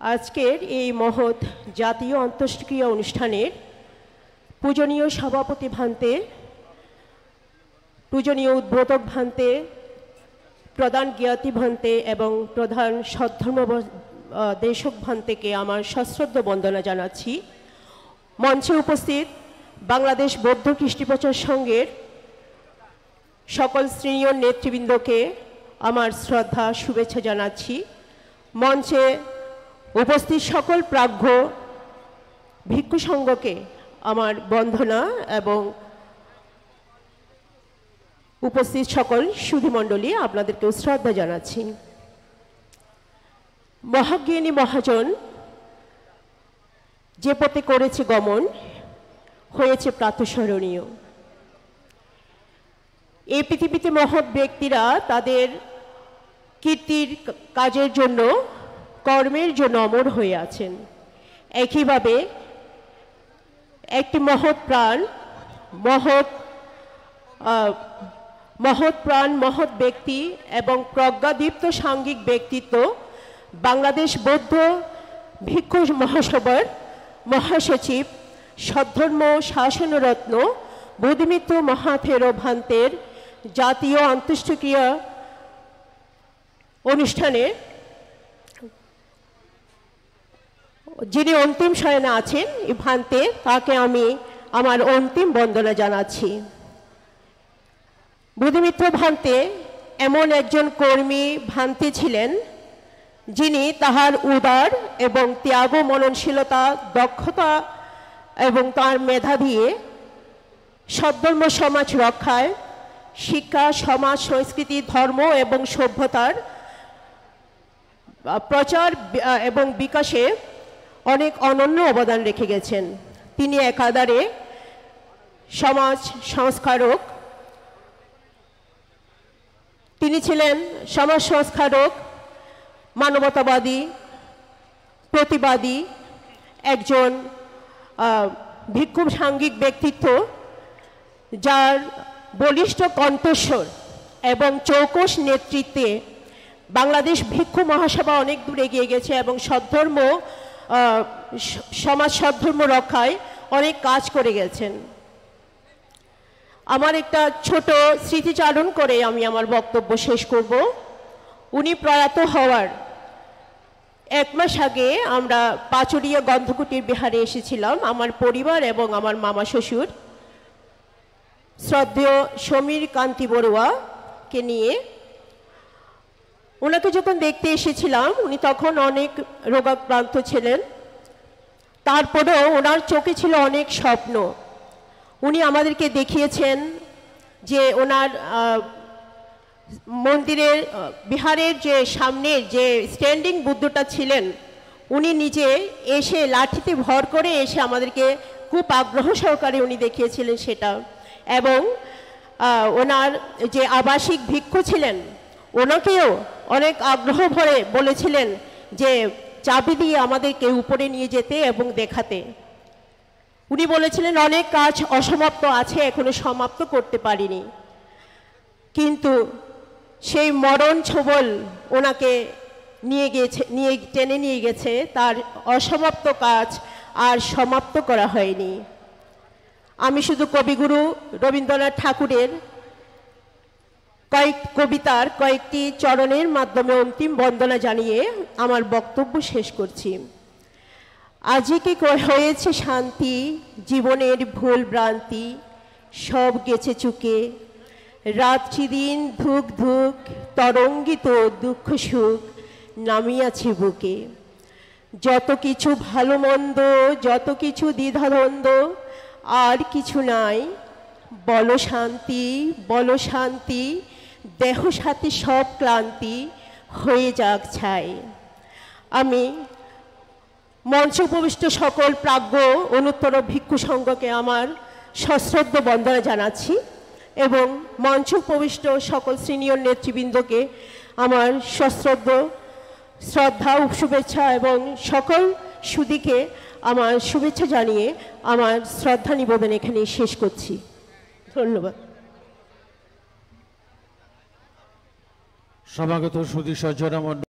আজকের এই মহৎ জাতীয় অন্ত্যেষ্টিক্রিয়া অনুষ্ঠানের পূজনীয় সভাপতি ভান্তে, পূজনীয় উদ্বোধক ভান্তে, প্রধান জ্ঞাতি ভান্তে এবং প্রধান দেশক ভান থেকে আমার সশ্রদ্ধ বন্দনা জানাচ্ছি। মঞ্চে উপস্থিত বাংলাদেশ বৌদ্ধ কৃষ্টি প্রচার সংঘের সকল সিনিয়র নেতৃবৃন্দকে আমার শ্রদ্ধা শুভেচ্ছা জানাচ্ছি। মঞ্চে উপস্থিত সকল প্রাজ্ঞ ভিক্ষু সংঘকে আমার বন্দনা এবং উপস্থিত সকল সুধীমণ্ডলী আপনাদেরকেও শ্রদ্ধা জানাচ্ছি। মহাজ্ঞানী মহাজন যে পথে করেছে গমন হয়েছে প্রাতঃস্মরণীয়। এই পৃথিবীতে মহৎ ব্যক্তিরা তাদের কীর্তির কাজের জন্য কর্মের জন্য অমর হয়ে আছেন। একইভাবে একটি মহৎ প্রাণ মহৎ ব্যক্তি এবং প্রজ্ঞাদীপ্ত সাংঘিক ব্যক্তিত্ব বাংলাদেশ বৌদ্ধ ভিক্ষু মহাসভার মহাসচিব সদ্ধর্ম শাসনরত্ন বোধিমিত্র মহাথেরো ভান্তের জাতীয় অন্ত্যেষ্টিক্রিয়া অনুষ্ঠানে যিনি অন্তিম শয়নে আছেন এই ভান্তে, তাকে আমি আমার অন্তিম বন্দনা জানাচ্ছি। বোধিমিত্র ভান্তে এমন একজন কর্মী ভান্তে ছিলেন যিনি তাহার উদার এবং ত্যাগ মননশীলতা দক্ষতা এবং তার মেধা দিয়ে সদ্ধর্ম সমাজ রক্ষায় শিক্ষা সমাজ সংস্কৃতি ধর্ম এবং সভ্যতার প্রচার এবং বিকাশে অনেক অনন্য অবদান রেখে গেছেন। তিনি একাধারে সমাজ সংস্কারক, তিনি ছিলেন সমাজ সংস্কারক, মানবতাবাদী, প্রতিবাদী, একজন ভিক্ষু সাংঘিক ব্যক্তিত্ব যার বলিষ্ঠ কণ্ঠস্বর এবং চৌকস নেতৃত্বে বাংলাদেশ ভিক্ষু মহাসভা অনেক দূর এগিয়ে গেছে এবং সদ্ধর্ম সমাজ সদ্ধর্ম রক্ষায় অনেক কাজ করে গেছেন। আমার একটা ছোট স্মৃতিচারণ করে আমি আমার বক্তব্য শেষ করব। উনি প্রয়াত হওয়ার 1 মাস আগে আমরা পাচুরিয়া গন্ধকুটির বিহারে এসেছিলাম আমার পরিবার এবং আমার মামা শ্বশুর শ্রদ্ধেয় সমীর কান্তি বড়ুয়াকে নিয়ে। ওনাকে যখন দেখতে এসেছিলাম উনি তখন অনেক রোগাক্রান্ত ছিলেন, তারপরেও ওনার চোখে ছিল অনেক স্বপ্ন। উনি আমাদেরকে দেখিয়েছেন যে ওনার মন্দিরের বিহারের যে সামনের যে স্ট্যান্ডিং বুদ্ধটা ছিলেন উনি নিজে এসে লাঠিতে ভর করে এসে আমাদেরকে খুব আগ্রহ সহকারে উনি দেখিয়েছিলেন সেটা। এবং ওনার যে আবাসিক ভিক্ষু ছিলেন ওনাকেও অনেক আগ্রহ ভরে বলেছিলেন যে চাবি দিয়ে আমাদেরকে উপরে নিয়ে যেতে এবং দেখাতে। উনি বলেছিলেন অনেক কাজ অসমাপ্ত আছে, এখনো সমাপ্ত করতে পারিনি, কিন্তু সেই মরণ ছোবল ওনাকে টেনে নিয়ে গেছে, তার অসমাপ্ত কাজ আর সমাপ্ত করা হয়নি। আমি শুধু কবিগুরু রবীন্দ্রনাথ ঠাকুরের কবিতার কয়েকটি চরণের মাধ্যমে অন্তিম বন্দনা জানিয়ে আমার বক্তব্য শেষ করছি। আজকে হয়েছে শান্তি, জীবনের ভুল ভ্রান্তি সব গেছে চুকে, রাত্রি দিন ধুক ধুক তরঙ্গিত দুঃখ সুখ নামিয়াছে বুকে। যত কিছু ভালো মন্দ, যত কিছু দ্বিধাদ্বন্দ্ব, আর কিছু নাই, বলো শান্তি, বলো শান্তি, দেহ সাথে সব ক্লান্তি হয়ে যাক ছাই। আমি মঞ্চ উপবিষ্ট সকল প্রাজ্ঞ অনুত্তর ভিক্ষু সংঘকে আমার সশ্রদ্ধ বন্দনা জানাচ্ছি এবং মঞ্চ উপবিষ্ট সকল সিনিয়র নেতৃবৃন্দকে আমার সশ্রদ্ধ শ্রদ্ধা ও শুভেচ্ছা এবং সকল সুধীকে আমার শুভেচ্ছা জানিয়ে আমার শ্রদ্ধা নিবেদন এখানে শেষ করছি। ধন্যবাদ। সমাগত সুধী সজ্জনমণ্ডলী।